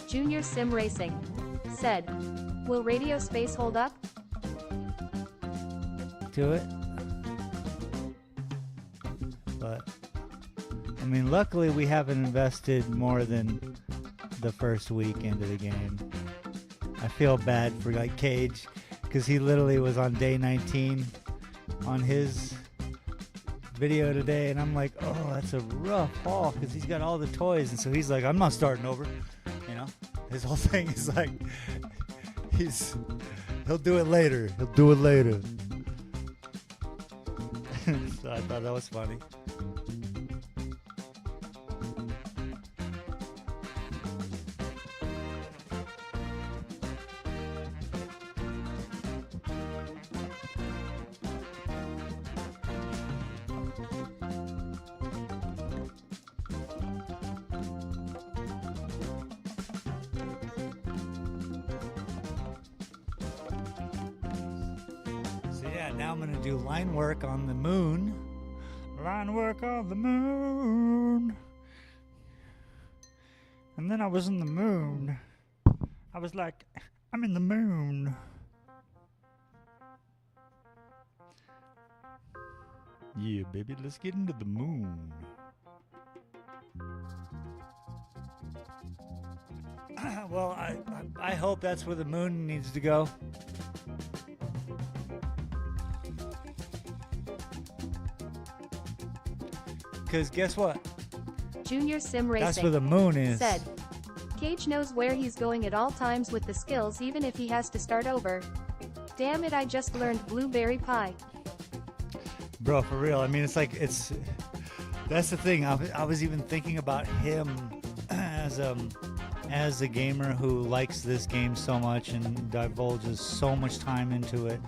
Junior Sim Racing said, will radio space hold up? To it. But I mean, luckily we haven't invested more than the first week into the game. I feel bad for like Cage, because he literally was on day 19 on his video today, and I'm like, oh, that's a rough haul, because he's got all the toys, and so he's like, I'm not starting over, you know. His whole thing is like, he'll do it later. He'll do it later. So I thought that was funny. Now I'm going to do line work on the moon. Line work on the moon. And then I was in the moon. I was like, I'm in the moon. Yeah, baby, let's get into the moon. Well, I hope that's where the moon needs to go. Because guess what? Junior Sim Racing That's where the moon is. said, Cage knows where he's going at all times with the skills, even if he has to start over. Damn it, I just learned blueberry pie. Bro, for real. I mean, it's like, that's the thing. I was even thinking about him as a gamer who likes this game so much and divulges so much time into it.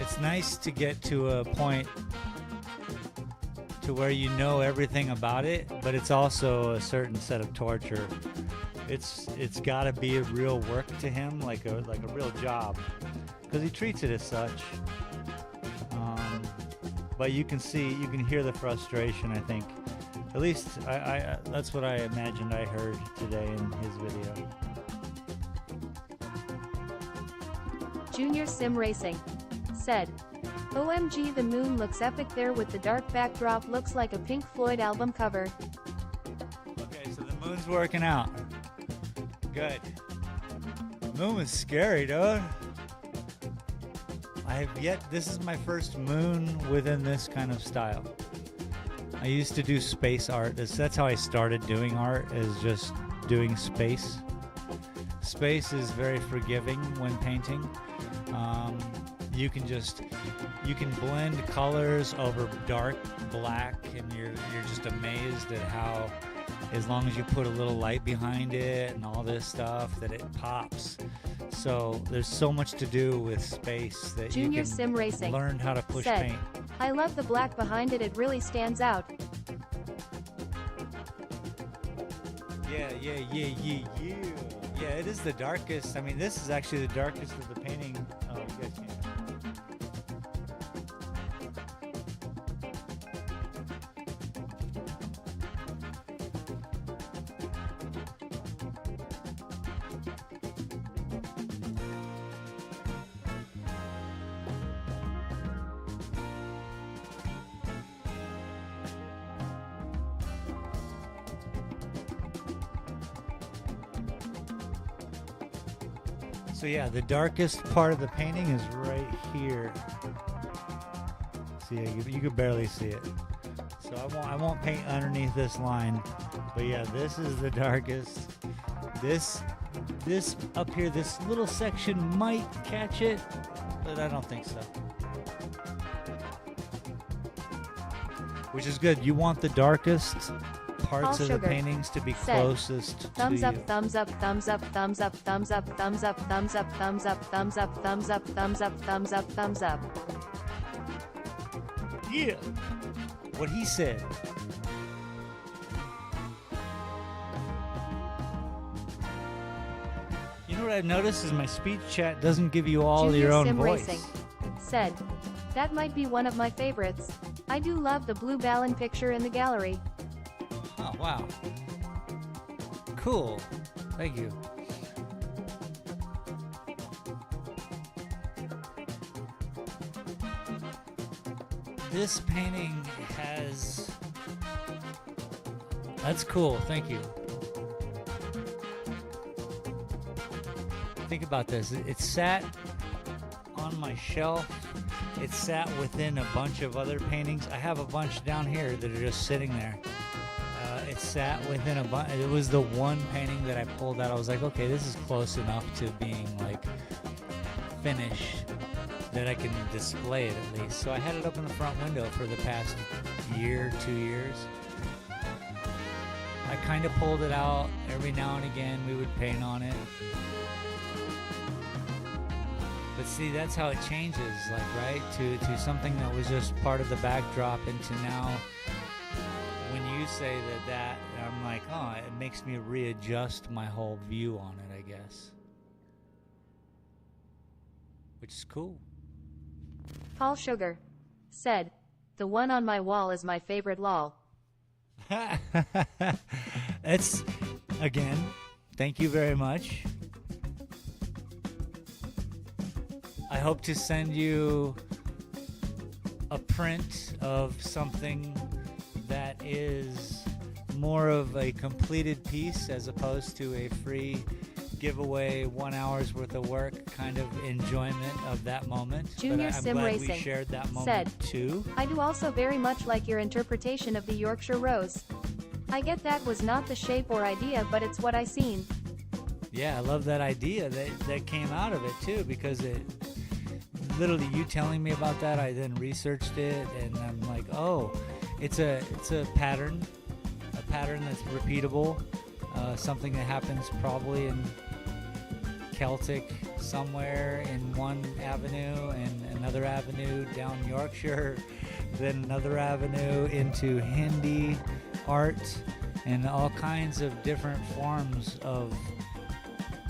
It's nice to get to a point to where you know everything about it, but it's also a certain set of torture. It's got to be a real work to him, like a real job, because he treats it as such. But you can hear the frustration. I think, at least I that's what I imagined I heard today in his video. Junior Sim Racing said, OMG, the moon looks epic there with the dark backdrop, looks like a Pink Floyd album cover. Okay, so the moon's working out. Good. Moon was scary, dude. This is my first moon within this kind of style. I used to do space art. That's how I started doing art, is just doing space. Space is very forgiving when painting. You can blend colors over dark black, and you're just amazed at how, as long as you put a little light behind it and all this stuff, that it pops. So there's so much to do with space that Junior you can Sim Racing learn how to push said, paint. I love the black behind it, it really stands out. Yeah, it is the darkest. I mean, this is actually the darkest of the painting. Oh, you guys can't. So yeah, the darkest part of the painting is right here. See, you can barely see it. So I won't paint underneath this line. But yeah, this is the darkest. This up here, this little section might catch it, but I don't think so. Which is good. You want the darkest parts of the paintings to be closest thumbs to up, you. thumbs up, thumbs up, thumbs up, thumbs up, thumbs up, thumbs up, thumbs up, thumbs up, thumbs up, thumbs up, thumbs up, thumbs up. Yeah, what he said. You know what I've noticed is my speech chat doesn't give you all Junior your own Sim voice. Racing said, that might be one of my favorites. I do love the blue balloon picture in the gallery. Oh, wow. Cool. Thank you. this painting has... That's cool, thank you. Think about this. It sat on my shelf. It sat within a bunch of other paintings. I have a bunch down here that are just sitting there. It sat within a bunch. It was the one painting that I pulled out. I was like, okay, this is close enough to being like finished that I can display it at least. So I had it up in the front window for the past year, 2 years. I kind of pulled it out every now and again. We would paint on it. But see, that's how it changes, like, right? To something that was just part of the backdrop into now, when you say that, I'm like, oh, it makes me readjust my whole view on it, I guess. Which is cool. Paul Sugar said, "The one on my wall is my favorite lol." It's, again, thank you very much. I hope to send you a print of something that is more of a completed piece as opposed to a free giveaway 1 hour's worth of work kind of enjoyment of that moment. Junior but I'm Sim glad Racing we shared that moment said, too. "I do also very much like your interpretation of the Yorkshire Rose. I get that was not the shape or idea, but it's what I seen." Yeah, I love that idea that came out of it too, because it literally, you telling me about that, I then researched it and I'm like, oh, it's a pattern that's repeatable, something that happens probably in Celtic somewhere in one avenue and another avenue down Yorkshire, then another avenue into Hindi art and all kinds of different forms of,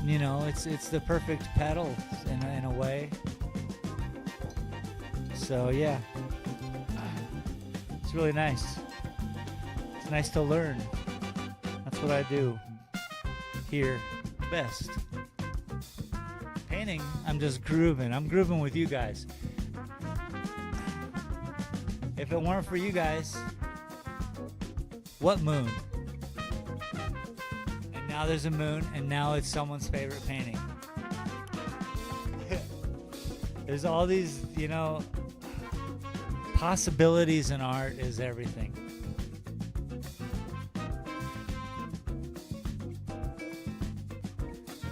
it's the perfect pedal in a way. So yeah, it's really nice. It's nice to learn. That's what I do here best. Painting, I'm just grooving. I'm grooving with you guys. If it weren't for you guys, what moon? And now there's a moon, and now it's someone's favorite painting. There's all these, possibilities in art is everything.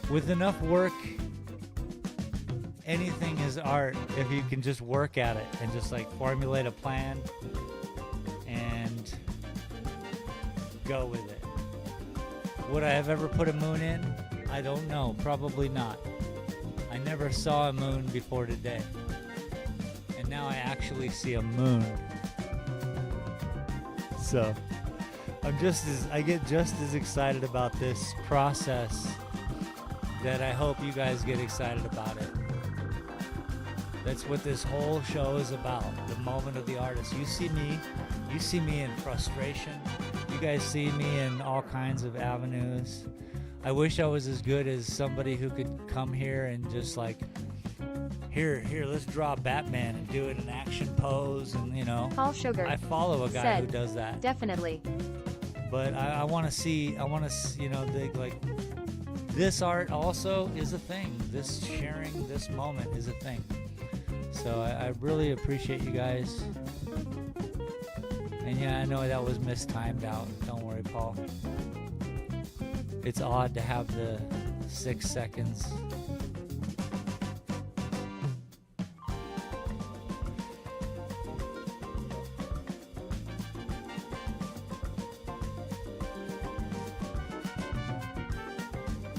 With enough work, anything is art if you can just work at it and just like formulate a plan and go with it. Would I have ever put a moon in? I don't know, probably not. I never saw a moon before today. And now I actually see a moon. So I get just as excited about this process that I hope you guys get excited about it. That's what this whole show is about, the moment of the artist. You see me in frustration. You guys see me in all kinds of avenues. I wish I was as good as somebody who could come here and just like, here, let's draw Batman and do it in action pose, and Paul Sugar I follow a guy said, who does that. "Definitely." But I want to see, this art also is a thing. This sharing this moment is a thing. So I really appreciate you guys. And yeah, I know that was mistimed out. Don't worry, Paul. It's odd to have the 6 seconds.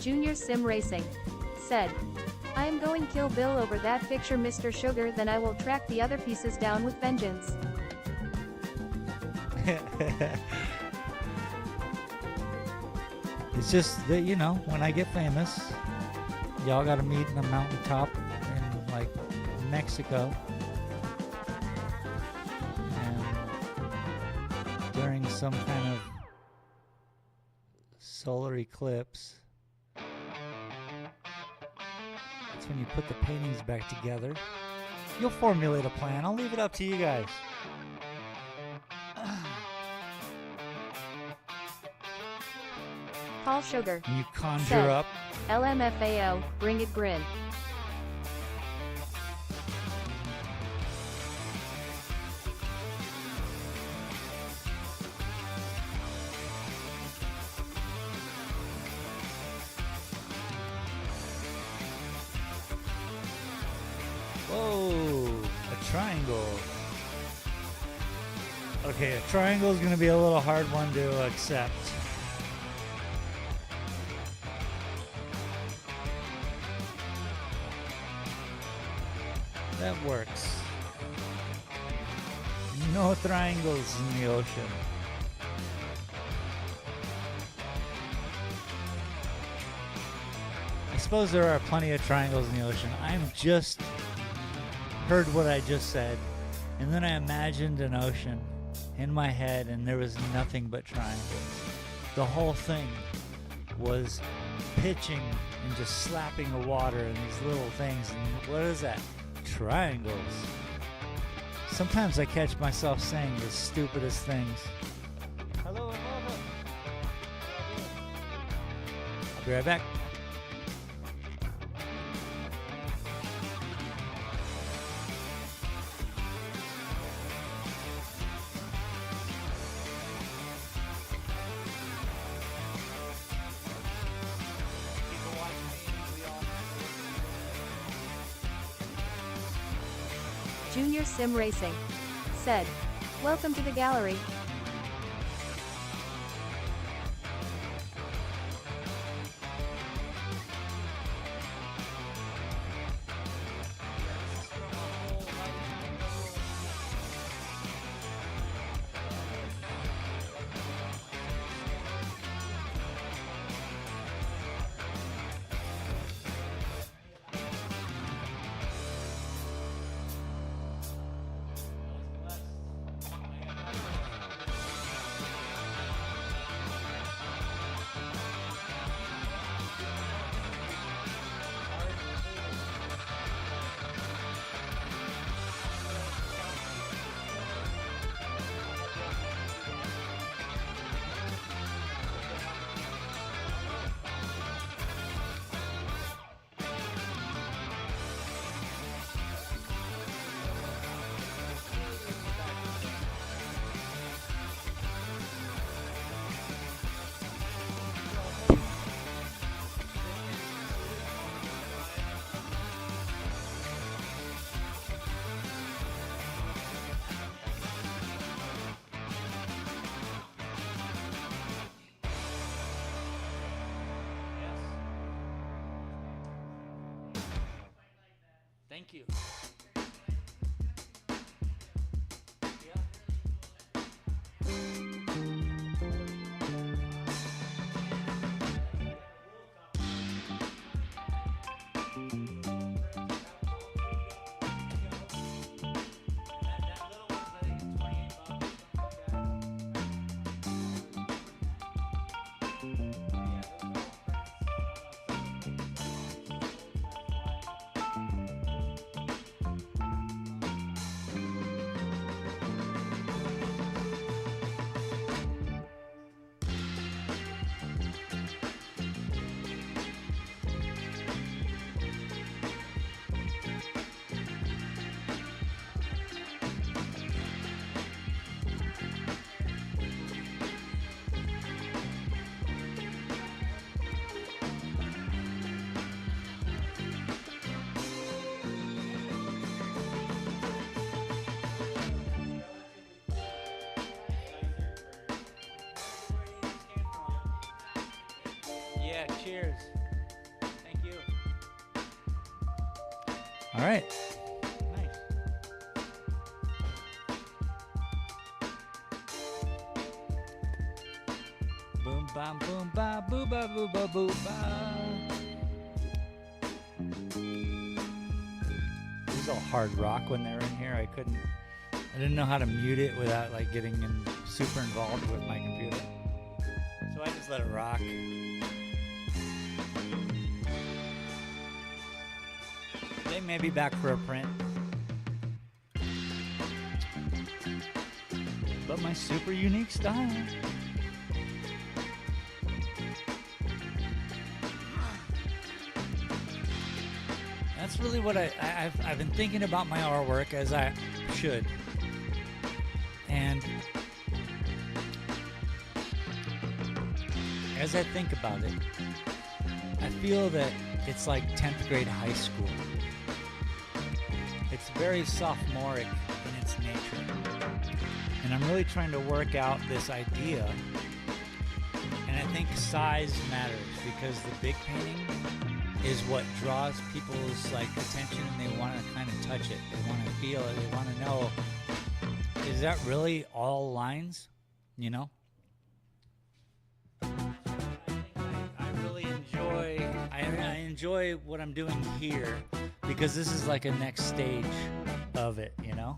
Junior Sim Racing said, "I am going Kill Bill over that picture, Mr. Sugar, then I will track the other pieces down with vengeance." It's just that, when I get famous, y'all gotta meet in a mountaintop in like Mexico. And during some kind of solar eclipse, that's when you put the paintings back together. You'll formulate a plan. I'll leave it up to you guys. Paul Sugar, and you conjure said, up. LMFAO, bring it grin. Whoa, a triangle. Okay, a triangle is going to be a little hard one to accept. That works. No triangles in the ocean. I suppose there are plenty of triangles in the ocean. I'm just heard what I just said, and then I imagined an ocean in my head, and there was nothing but triangles. The whole thing was pitching and just slapping the water and these little things. And what is that? Triangles. Sometimes I catch myself saying the stupidest things. Hello, Amanda. I'll be right back. Junior Sim Racing, said, welcome to the gallery. Thank you. Yeah, cheers. Thank you. All right. Nice. Boom, bam, boom, ba, boo, ba, boo, ba, boo, ba. It was all hard rock when they were in here. I didn't know how to mute it without like getting super involved with my computer. So I just let it rock. They may be back for a print. But my super unique style. that's really what I've been thinking about my artwork, as I should. And as I think about it, I feel that it's like 10th grade high school. It's very sophomoric in its nature. And I'm really trying to work out this idea. And I think size matters, because the big painting is what draws people's like attention, and they want to kind of touch it. They want to feel it. They want to know, is that really all lines? You know? I really enjoy what I'm doing here, because this is like a next stage of it, you know?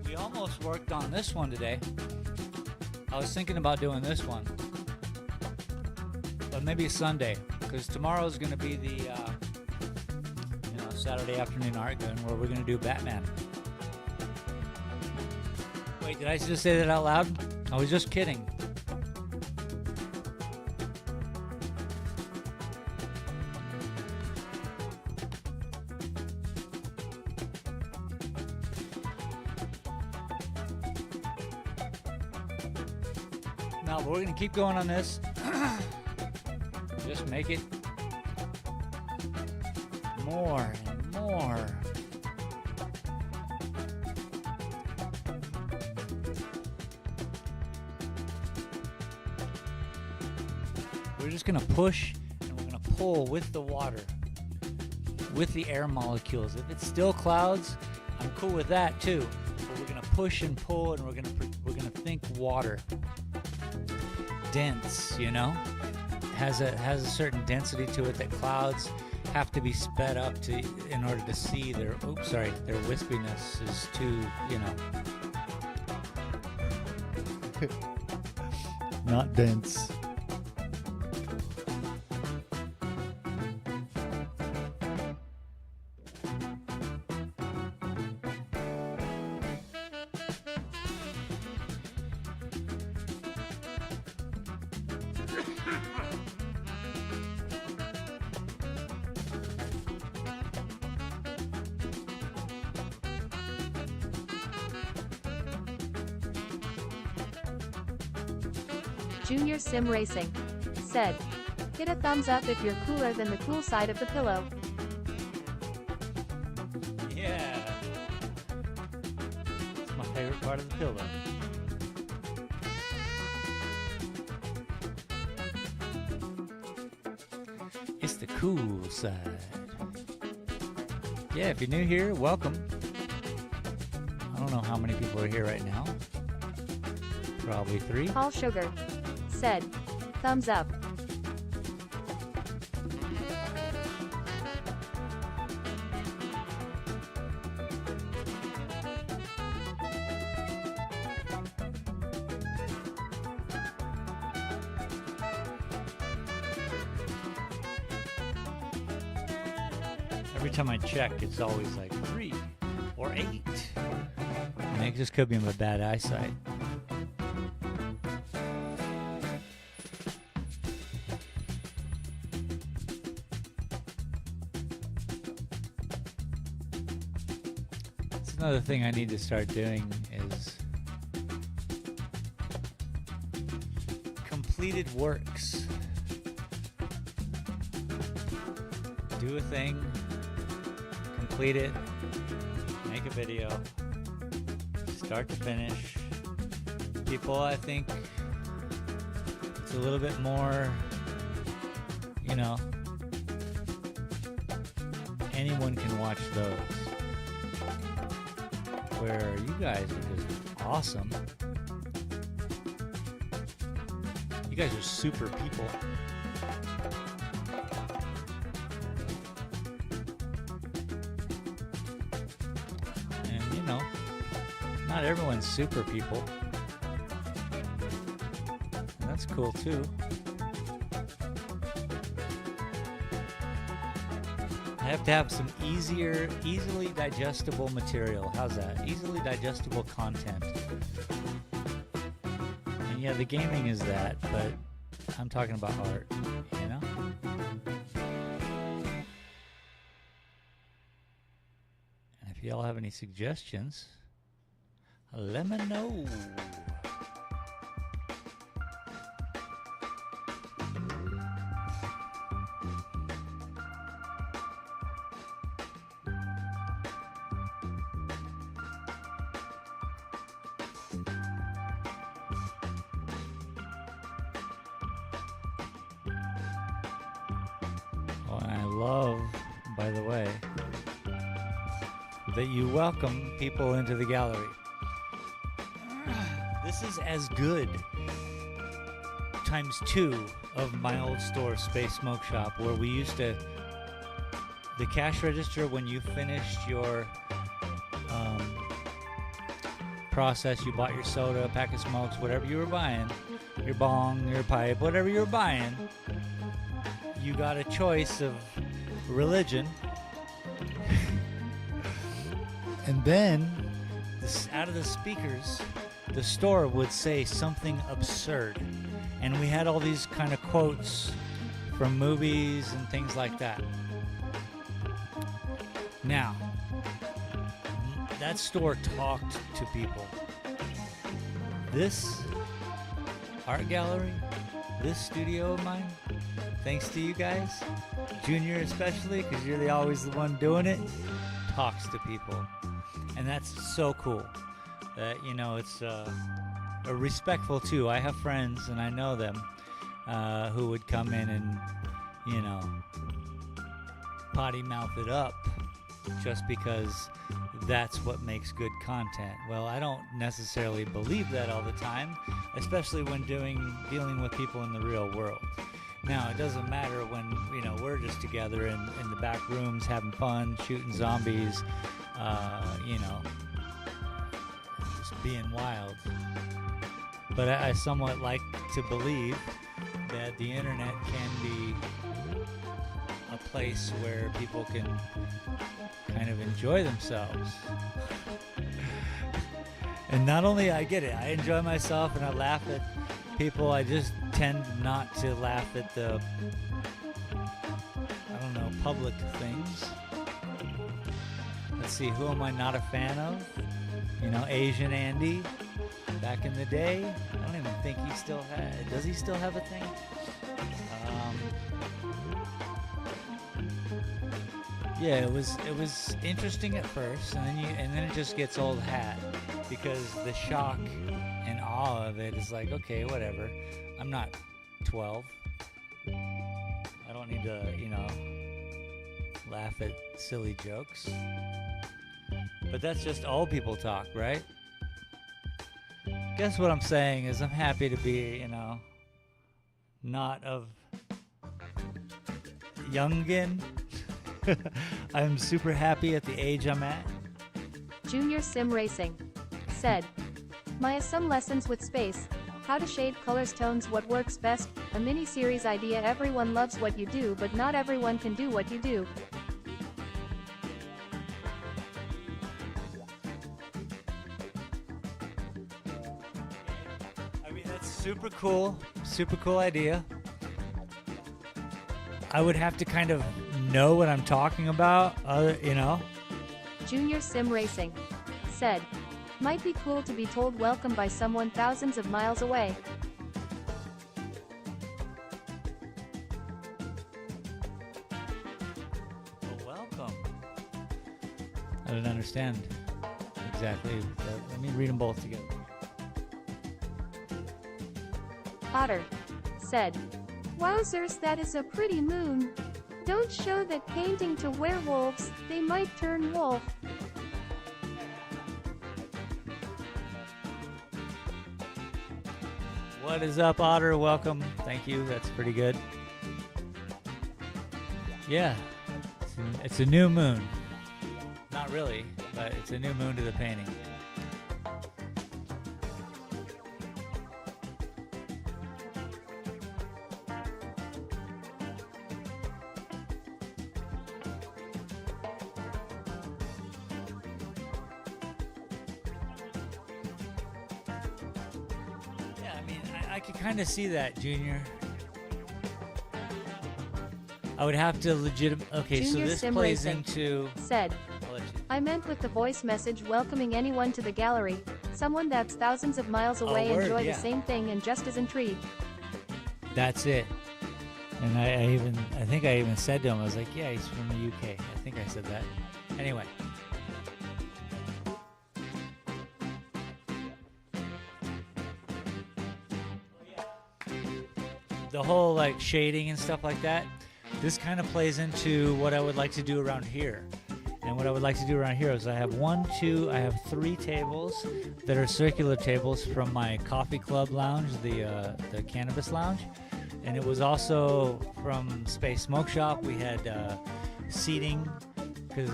We almost worked on this one today. I was thinking about doing this one, but maybe Sunday, because tomorrow's going to be the Saturday afternoon art gun, where we're going to do Batman. Wait, did I just say that out loud? I was just kidding. No, but we're going to keep going on this. Just make it more and more. We're just going to push, and we're going to pull with the water, with the air molecules. If it's still clouds, I'm cool with that too. But we're going to push and pull, and we're going to think water. Dense, you know? Has a certain density to it that clouds have to be sped up to in order to see their their wispiness is too, you know. Not dense. Junior Sim Racing said, hit a thumbs up if you're cooler than the cool side of the pillow. Yeah. It's my favorite part of the pillow. It's the cool side. Yeah, if you're new here, welcome. I don't know how many people are here right now. Probably 3. Paul Sugar said, thumbs up. Every time I check, it's always like 3 or 8. I mean, it just could be my bad eyesight. Another thing I need to start doing is completed works. Do a thing, complete it, make a video, start to finish. People, I think it's a little bit more, you know, anyone can watch those. Where you guys are just awesome. You guys are super people. And you know, not everyone's super people. And that's cool too. I have to have some easily digestible material. How's that? Easily digestible content. And yeah, the gaming is that, but I'm talking about art, you know? And if y'all have any suggestions, let me know. Oh, and I love, by the way, that you welcome people into the gallery. This is as good times 2 of my old store, Space Smoke Shop, where we used to, the cash register when you finished your process, you bought your soda, a pack of smokes, whatever you were buying, your bong, your pipe, whatever you were buying, you got a choice of religion. And then, out of the speakers, the store would say something absurd. And we had all these kind of quotes from movies and things like that. Now, that store talked to people. This art gallery, this studio of mine, thanks to you guys, Junior especially, because you're always the one doing it, talks to people. And that's so cool. That, you know, it's respectful too. I have friends, and I know them, who would come in and, you know, potty mouth it up just because that's what makes good content. Well, I don't necessarily believe that all the time, especially when dealing with people in the real world. Now, it doesn't matter when, you know, we're just together in the back rooms having fun, shooting zombies, you know, just being wild. But I somewhat like to believe that the internet can be a place where people can kind of enjoy themselves. And not only I get it, I enjoy myself and I laugh at people. I just tend not to laugh at the, I don't know, public things. Let's see, who am I not a fan of? You know, Asian Andy, back in the day. I don't even think he still had, does he still have a thing? Yeah, it was interesting at first, and then it just gets old hat, because the shock and awe of it is like, okay, whatever. I'm not 12. I don't need to, you know, laugh at silly jokes. But that's just old people talk, right? Guess what I'm saying is I'm happy to be, you know, not of youngin. I'm super happy at the age I'm at. Junior Sim Racing said, Maya some lessons with space, how to shade colors tones, what works best, a mini-series idea. Everyone loves what you do, but not everyone can do what you do. I mean, that's super cool idea. I would have to kind of know what I'm talking about, you know. Junior Sim Racing said, might be cool to be told welcome by someone thousands of miles away. Well, welcome. I didn't understand exactly. Let me read them both together. Otter said, wowzers, that is a pretty moon. Don't show that painting to werewolves, they might turn wolf. What is up, Otter? Welcome. Thank you. That's pretty good. Yeah, it's a new moon. Not really, but it's a new moon to the painting. I can kind of see that, Junior. I would have to Okay, so Junior this Sim plays Racing. into. Said, I'll let you. I meant with the voice message welcoming anyone to the gallery, someone that's thousands of miles away word, enjoy yeah. the same thing and just as intrigued. That's it. And I think I even said to him, I was like, yeah, he's from the UK. I think I said that. Anyway. The whole like shading and stuff like that, this kind of plays into what I would like to do around here. And what I would like to do around here is I have 3 tables that are circular tables from my coffee club lounge, the cannabis lounge. And it was also from Space Smoke Shop. We had seating because,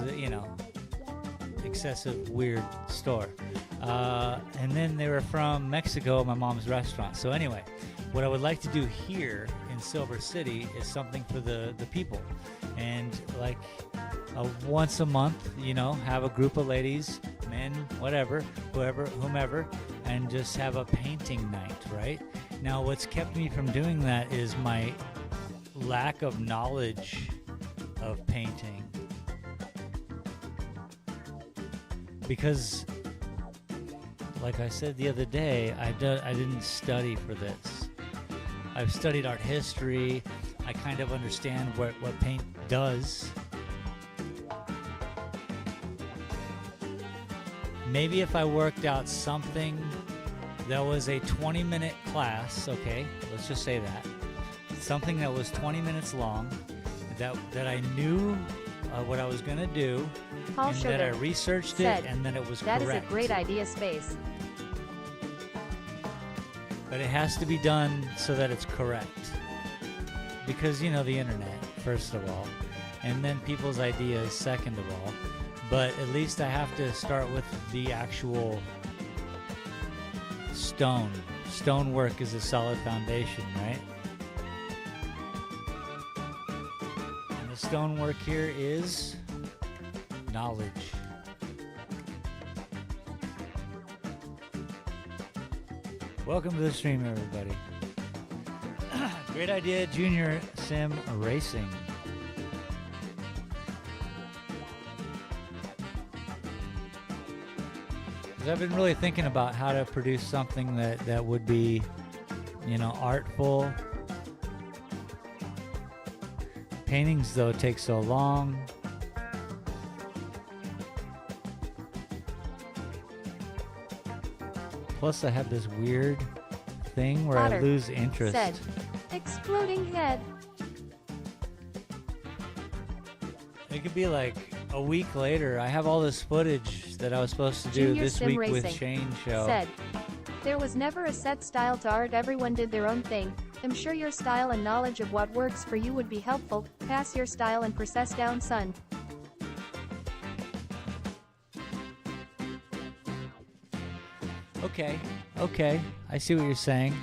excessive weird store. And then they were from Mexico, my mom's restaurant. So anyway, what I would like to do here in Silver City is something for the people. And like once a month, have a group of ladies, men, whatever, whomever, and just have a painting night, right? Now, what's kept me from doing that is my lack of knowledge of painting. Because, like I said the other day, I didn't study for this. I've studied art history. I kind of understand what paint does. Maybe if I worked out something that was a 20-minute class, okay, let's just say that. Something that was 20 minutes long, that I knew what I was going to do, Paul and Sugar that I researched said, it, and that it was That correct. is a great idea, Space. But it has to be done so that it's correct. Because, the internet, first of all, and then people's ideas, second of all. But at least I have to start with the actual stone. Stonework is a solid foundation, right? And the stonework here is knowledge. Welcome to the stream, everybody. Great idea, Junior Sim Racing. Because I've been really thinking about how to produce something that would be, artful. Paintings, though, take so long. Plus, I have this weird thing where I Otter lose interest. Said, exploding head. It could be like a week later. I have all this footage that I was supposed to do Junior this Sim week Racing with Shane show. Said, there was never a set style to art. Everyone did their own thing. I'm sure your style and knowledge of what works for you would be helpful. Pass your style and process down, son. Okay, I see what you're saying.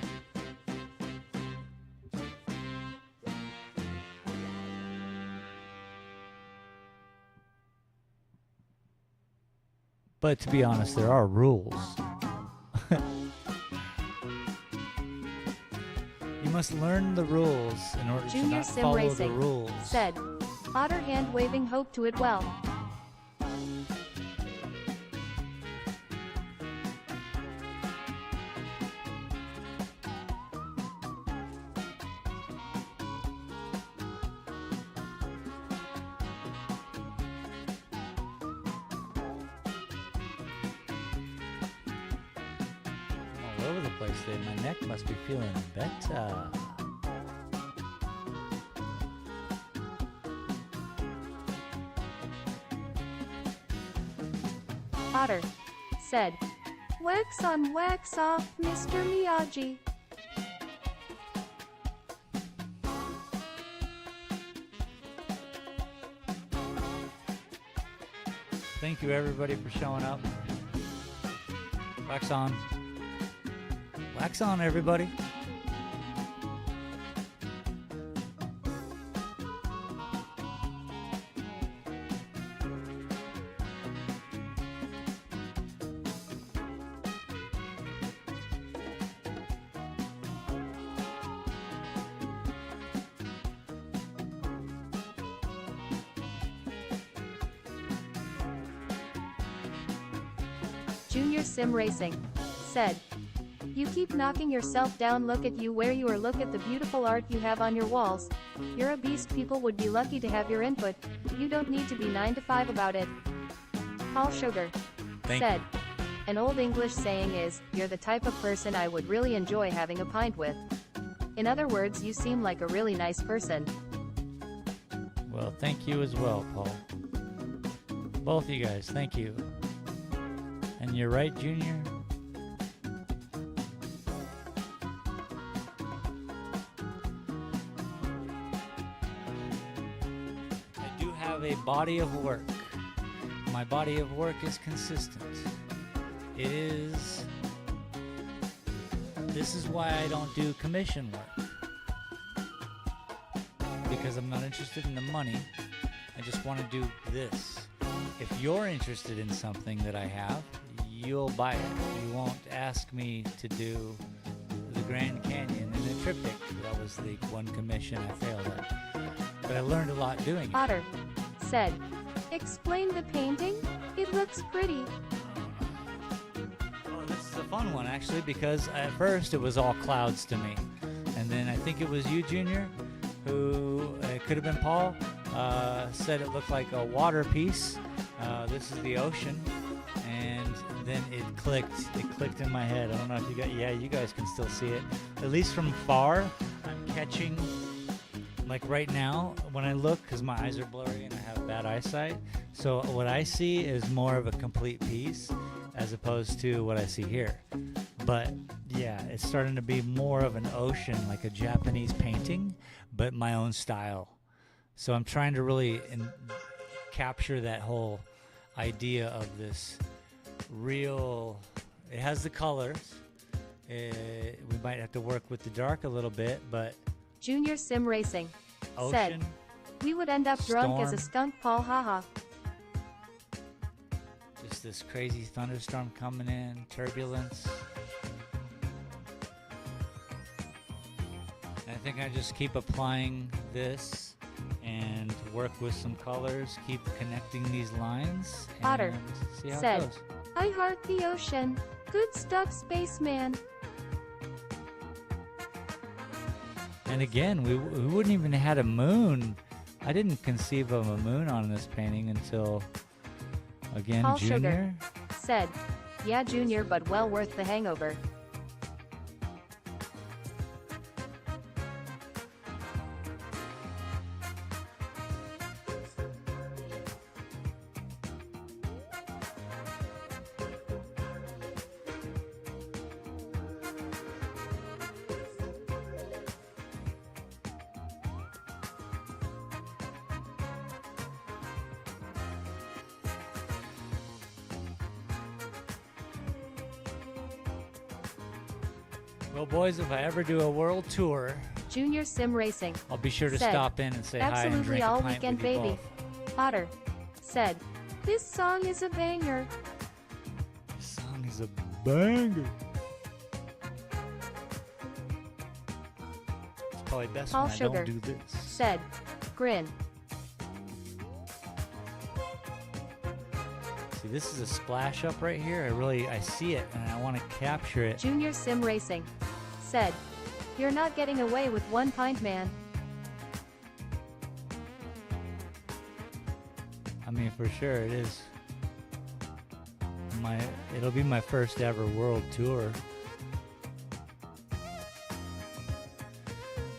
But to be honest, there are rules. You must learn the rules in order to Junior not Sim follow Racing the rules. Said, Otter hand waving hope to it well. All over the place today. My neck must be feeling better. Otter said, wax on, wax off, Mr. Miyagi. Thank you, everybody, for showing up. Wax on. Wax on, everybody. Junior Sim Racing, said, "You keep knocking yourself down. Look at you where you are. Look at the beautiful art you have on your walls. You're a beast. People would be lucky to have your input. You don't need to be 9 to 5 about it." Paul Sugar said, "An old English saying is, you're the type of person I would really enjoy having a pint with. In other words, you seem like a really nice person." Well, thank you as well, Paul. Both of you guys, thank you. And you're right, Junior. I do have a body of work. My body of work is consistent. It is... This is why I don't do commission work. Because I'm not interested in the money. I just want to do this. If you're interested in something that I have, you'll buy it. You won't ask me to do the Grand Canyon in a triptych. That was the one commission I failed at. But I learned a lot doing it. Otter said, "Explain the painting? It looks pretty." Oh, this is a fun one, actually, because at first it was all clouds to me. And then I think it was you, Junior, who, it could have been Paul, said it looked like a water piece. This is the ocean. And then it clicked in my head. I don't know if you got, yeah, you guys can still see it. At least from far, I'm catching, like right now, when I look, because my eyes are blurry and I have bad eyesight. So what I see is more of a complete piece as opposed to what I see here. But yeah, it's starting to be more of an ocean, like a Japanese painting, but my own style. So I'm trying to really capture that whole idea of this real, it has the colors. We might have to work with the dark a little bit, but Junior Sim Racing ocean, said, "We would end up drunk as a storm. skunk, Paul, haha." Just this crazy thunderstorm coming in, turbulence. And I think I just keep applying this and work with some colors, keep connecting these lines, and Otter see how said, it goes. "I heart the ocean. Good stuff, spaceman." And again, we wouldn't even have had a moon. I didn't conceive of a moon on this painting until, again, Paul Junior. Sugar said, "Yeah, Junior, but well worth the hangover." Well, boys, if I ever do a world tour, Junior Sim Racing I'll be sure to said, stop in and say hi and "Absolutely drink all a pint weekend, with you baby." both. Otter said, "This song is a banger." This song is a banger. It's probably best Paul when I Sugar don't do this. said, "Grin." See, this is a splash up right here. I see it and I want to capture it. Junior Sim Racing said, "You're not getting away with 1 pint, man." I mean, for sure it is. It'll be my first ever world tour.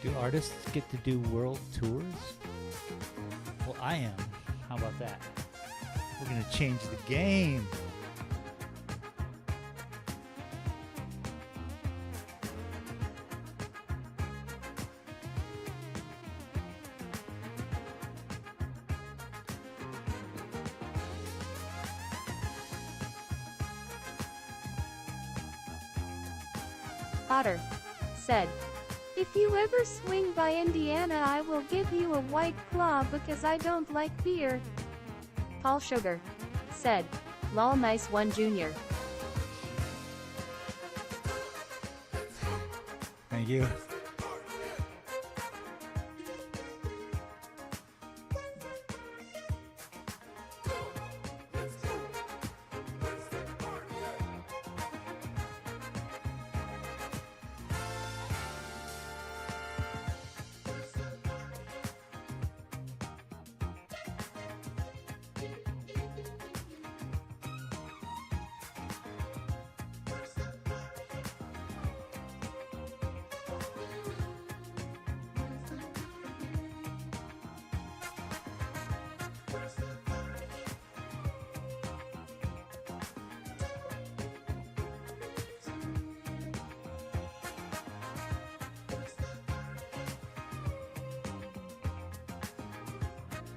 Do artists get to do world tours? Well, I am. How about that? We're gonna change the game. Otter said, "If you ever swing by Indiana, I will give you a White Claw because I don't like beer." Paul Sugar said, "Lol, nice one, Junior." Thank you.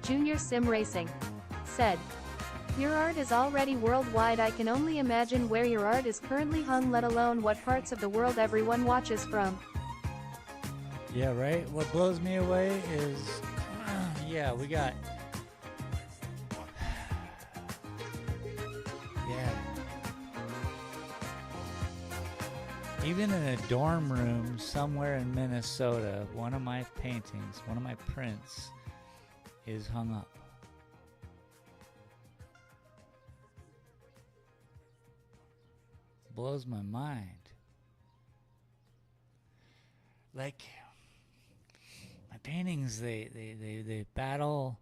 Junior Sim Racing, said, your art is already worldwide. I can only imagine where your art is currently hung, let alone what parts of the world everyone watches from. Yeah, right? What blows me away is, yeah, we got, yeah. Even in a dorm room somewhere in Minnesota, one of my paintings, one of my prints is hung up. Blows my mind. Like, my paintings, they battle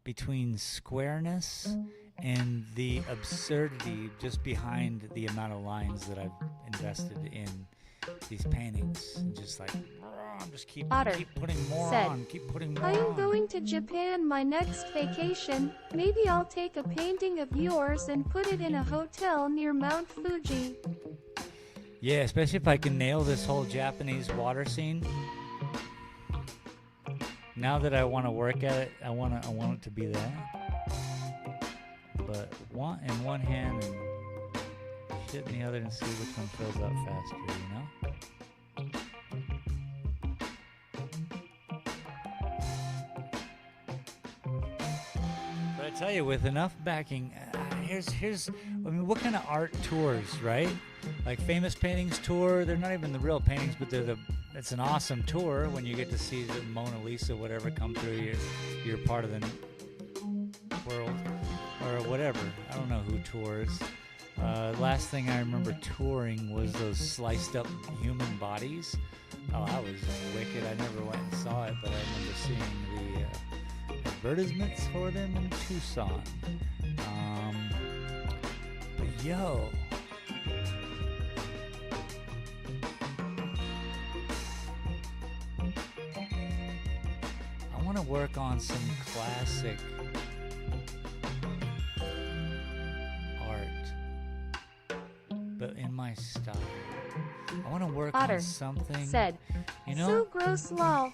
between squareness and the absurdity just behind the amount of lines that I've invested in these paintings. And just like, just keep putting more said, on, keep putting more I am on. going to Japan my next vacation. Maybe I'll take a painting of yours and put it in a hotel near Mount Fuji. Yeah, especially if I can nail this whole Japanese water scene. Now that I want to work at it, I want it to be that. But want in one hand and shit in the other and see which one fills up faster, you know? But I tell you, with enough backing, here's I mean, what kind of art tours, right? Like Famous Paintings tour, they're not even the real paintings, but it's an awesome tour when you get to see the Mona Lisa, whatever, come through your part of the world or whatever. I don't know who tours. Last thing I remember touring was those sliced up human bodies. Oh, that was wicked. I never went and saw it, but I remember seeing the advertisements for them in Tucson. But yo, I want to work on some classic art, but in my style. I want to work Otter on something, said, you know? so gross lol.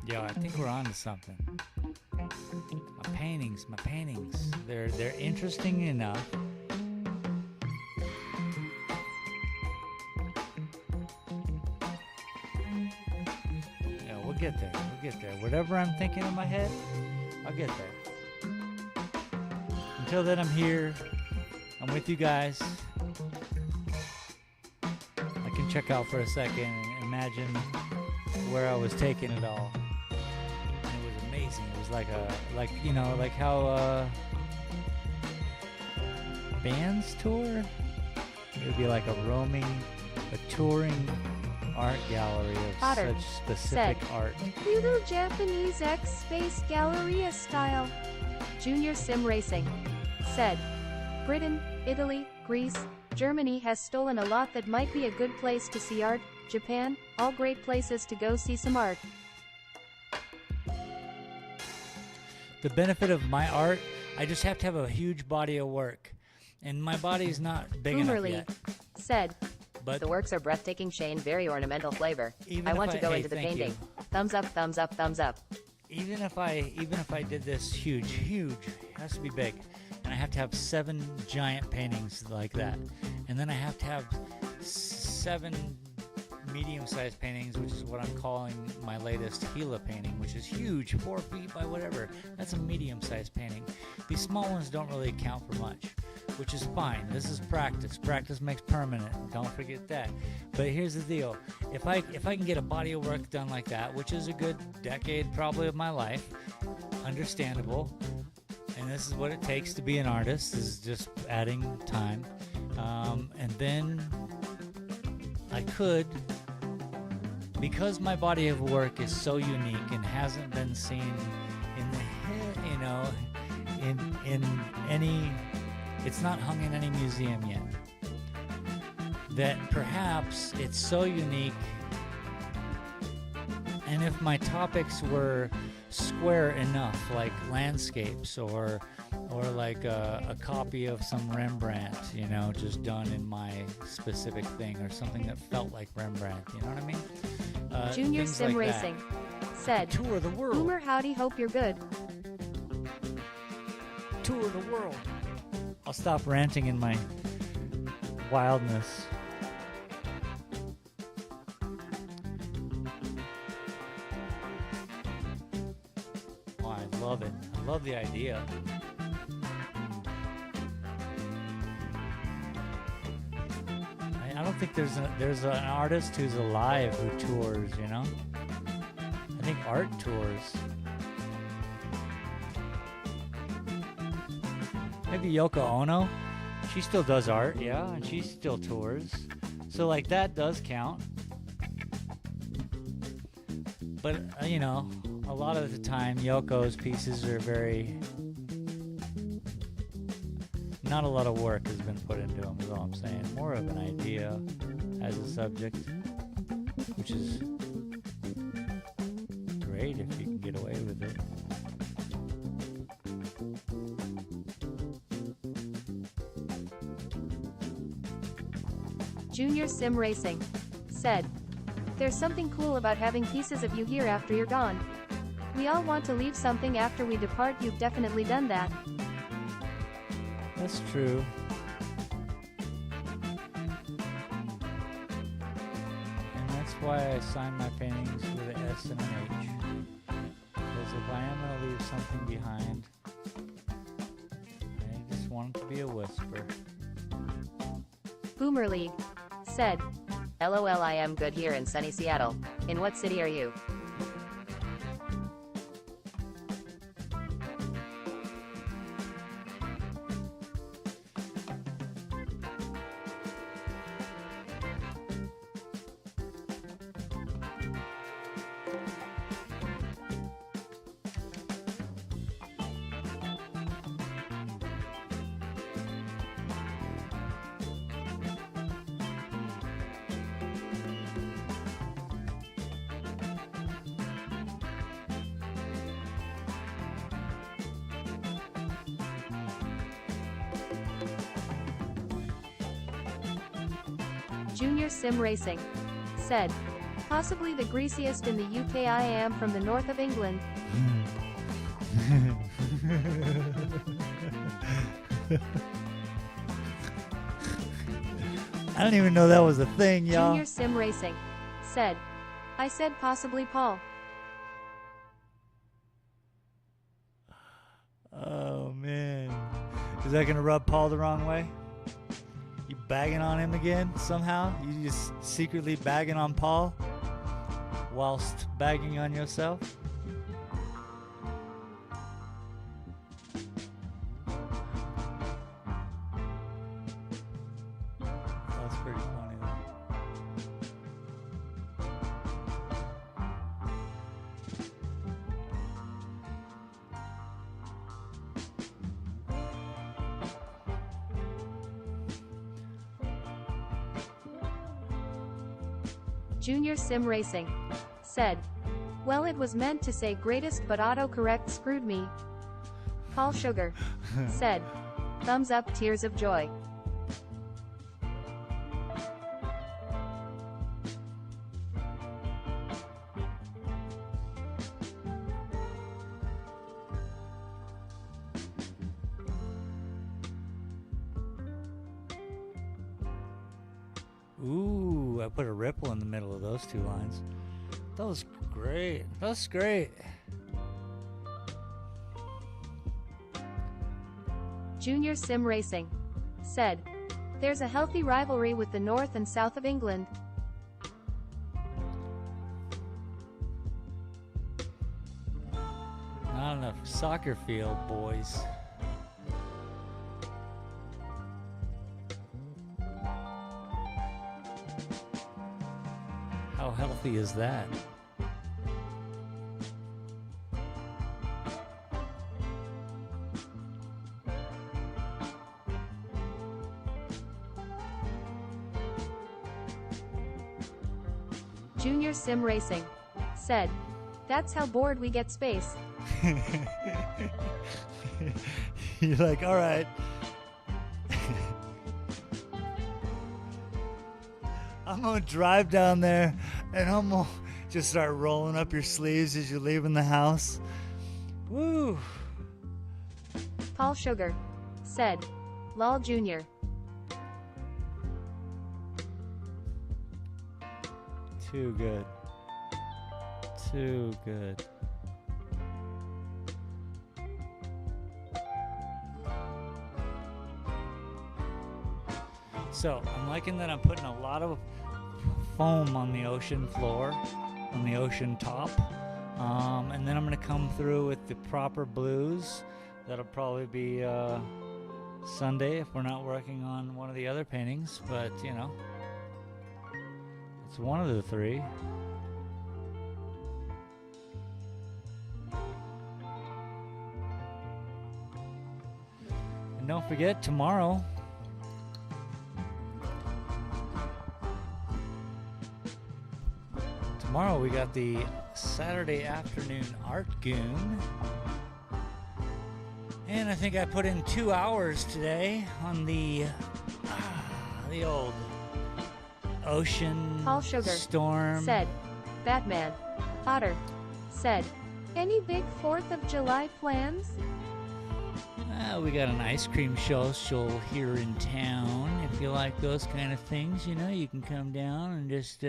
Yo, I think we're on to something. My paintings, they're interesting enough. Yeah, we'll get there. Whatever I'm thinking in my head, I'll get there. Until then, I'm here. I'm with you guys. I can check out for a second and imagine where I was taking it all. And it was amazing. It was like how bands tour. It would be like a touring art gallery of Otter such specific said, art. Little Japanese X-Space Galleria style. Junior Sim Racing said, Britain, Italy, Greece, Germany has stolen a lot that might be a good place to see art. Japan, all great places to go see some art. The benefit of my art, I just have to have a huge body of work. And my body's not big enough Boomerly yet. said, But The works are breathtaking, Shane. Very ornamental flavor. Even I if want to go hey, into the thank painting. you. Thumbs up, thumbs up, thumbs up. Even if I did this huge, it has to be big. And I have to have 7 giant paintings like that. And then I have to have 7 medium-sized paintings, which is what I'm calling my latest Gila painting, which is huge, 4 feet by whatever. That's a medium-sized painting. These small ones don't really count for much, which is fine. This is practice. Practice makes permanent. Don't forget that. But here's the deal. If I can get a body of work done like that, which is a good decade probably of my life, understandable, and this is what it takes to be an artist, is just adding time. And then I could, because my body of work is so unique and hasn't been seen in any, it's not hung in any museum yet, that perhaps it's so unique And if my topics were square enough, like landscapes or like a copy of some Rembrandt, you know, just done in my specific thing, or something that felt like Rembrandt, you know what I mean? Junior things Sim like Racing that. said, Tour the world. Boomer howdy, hope you're good. Tour the world. I'll stop ranting in my wildness. Oh, I love it. I love the idea. I don't think there's an artist who's alive who tours, you know? I think art tours. Maybe Yoko Ono. She still does art, yeah, and she still tours. So like that does count. But you know, a lot of the time Yoko's pieces are very, not a lot of work has been put into them, is all I'm saying. More of an idea as a subject, which is great if you can get away with it. Junior Sim Racing said, there's something cool about having pieces of you here after you're gone. We all want to leave something after we depart. You've definitely done that. That's true. And that's why I sign my paintings with an S and an H. Because if I am going to leave something behind, I just want it to be a whisper. Boomer League said, LOL, I am good here in sunny Seattle. In what city are you? Junior Sim Racing said, possibly the greasiest in the UK. I am from the north of England. I don't even know that was a thing, y'all. Junior Sim Racing said, I said possibly Paul. Oh, man. Is that going to rub Paul the wrong way? You bagging on him again somehow? You just secretly bagging on Paul whilst bagging on yourself? That's pretty funny though. Junior Sim Racing said, well, it was meant to say greatest, but autocorrect screwed me. Paul Sugar said, thumbs up, tears of joy. Ooh, I put a ripple in the middle of those two lines. That was great. That was great. Junior Sim Racing said, there's a healthy rivalry with the north and south of England. Not enough soccer field, boys. How healthy is that? Junior Sim Racing said, "That's how bored we get space." You're like, all right. I'm going to drive down there and I'm going to just start rolling up your sleeves as you're leaving the house. Woo. Paul Sugar said, "Lol Jr." Too good. Too good. So, I'm liking that I'm putting a lot of foam on the ocean floor, on the ocean top. And then I'm going to come through with the proper blues. That'll probably be Sunday if we're not working on one of the other paintings, but you know, it's one of the three. And don't forget, tomorrow we got the Saturday afternoon Art Goon. And I think I put in 2 hours today on the old ocean Paul Sugar storm. said, "Batman." Otter said, "Any big 4th of July plans?" We got an ice cream social here in town. If you like those kind of things, you know, you can come down and just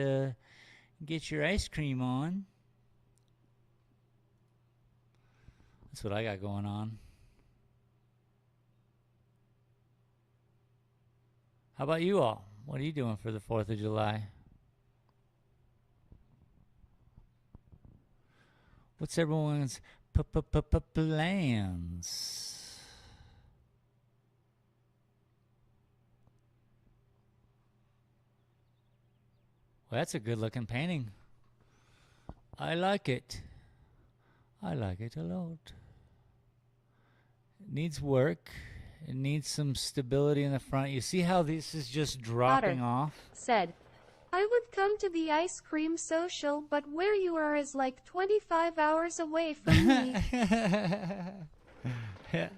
get your ice cream on. That's what I got going on. How about you all? What are you doing for the 4th of July? What's everyone's plans? Well, that's a good looking painting. I like it. I like it a lot. It needs work. It needs some stability in the front. You see how this is just dropping Otter off? said, "I would come to the ice cream social, but where you are is like 25 hours away from me." Yeah.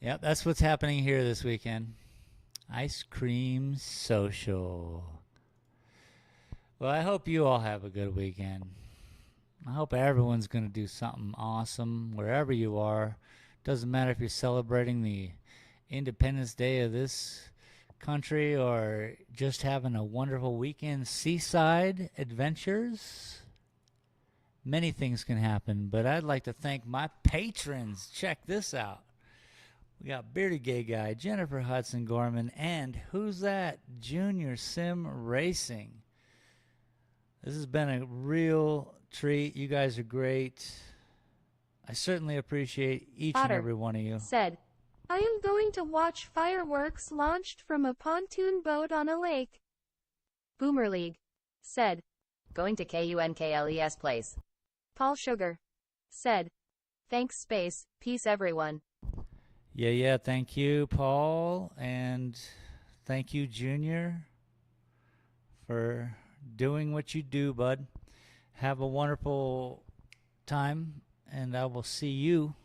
Yep, that's what's happening here this weekend. Ice cream social. Well, I hope you all have a good weekend. I hope everyone's going to do something awesome wherever you are. Doesn't matter if you're celebrating the Independence Day of this country or just having a wonderful weekend. Seaside adventures. Many things can happen, but I'd like to thank my patrons. Check this out. We got Bearded Gay Guy, Jennifer Hudson Gorman, and who's that? Junior Sim Racing. This has been a real treat. You guys are great. I certainly appreciate each and Otter every one of you. said, "I am going to watch fireworks launched from a pontoon boat on a lake." Boomer League said, Going to KUNKLES place. Paul Sugar said, "Thanks space, peace everyone." Yeah, thank you, Paul, and thank you, Junior, for doing what you do, bud. Have a wonderful time, and I will see you,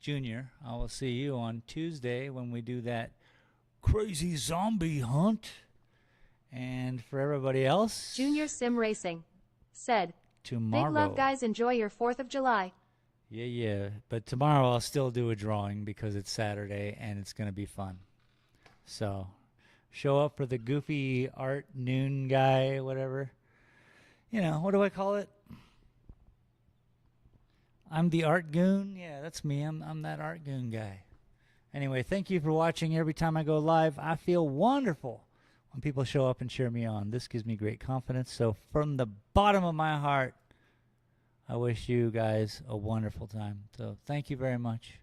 Junior, I will see you on Tuesday when we do that crazy zombie hunt. And for everybody else, Junior Sim Racing said, tomorrow. "Big love guys, enjoy your 4th of July." Yeah. But tomorrow I'll still do a drawing because it's Saturday and it's going to be fun. So show up for the goofy art noon guy, whatever. You know, what do I call it? I'm the art goon. Yeah, that's me. I'm that art goon guy. Anyway, thank you for watching. Every time I go live, I feel wonderful when people show up and cheer me on. This gives me great confidence. So from the bottom of my heart, I wish you guys a wonderful time. So thank you very much.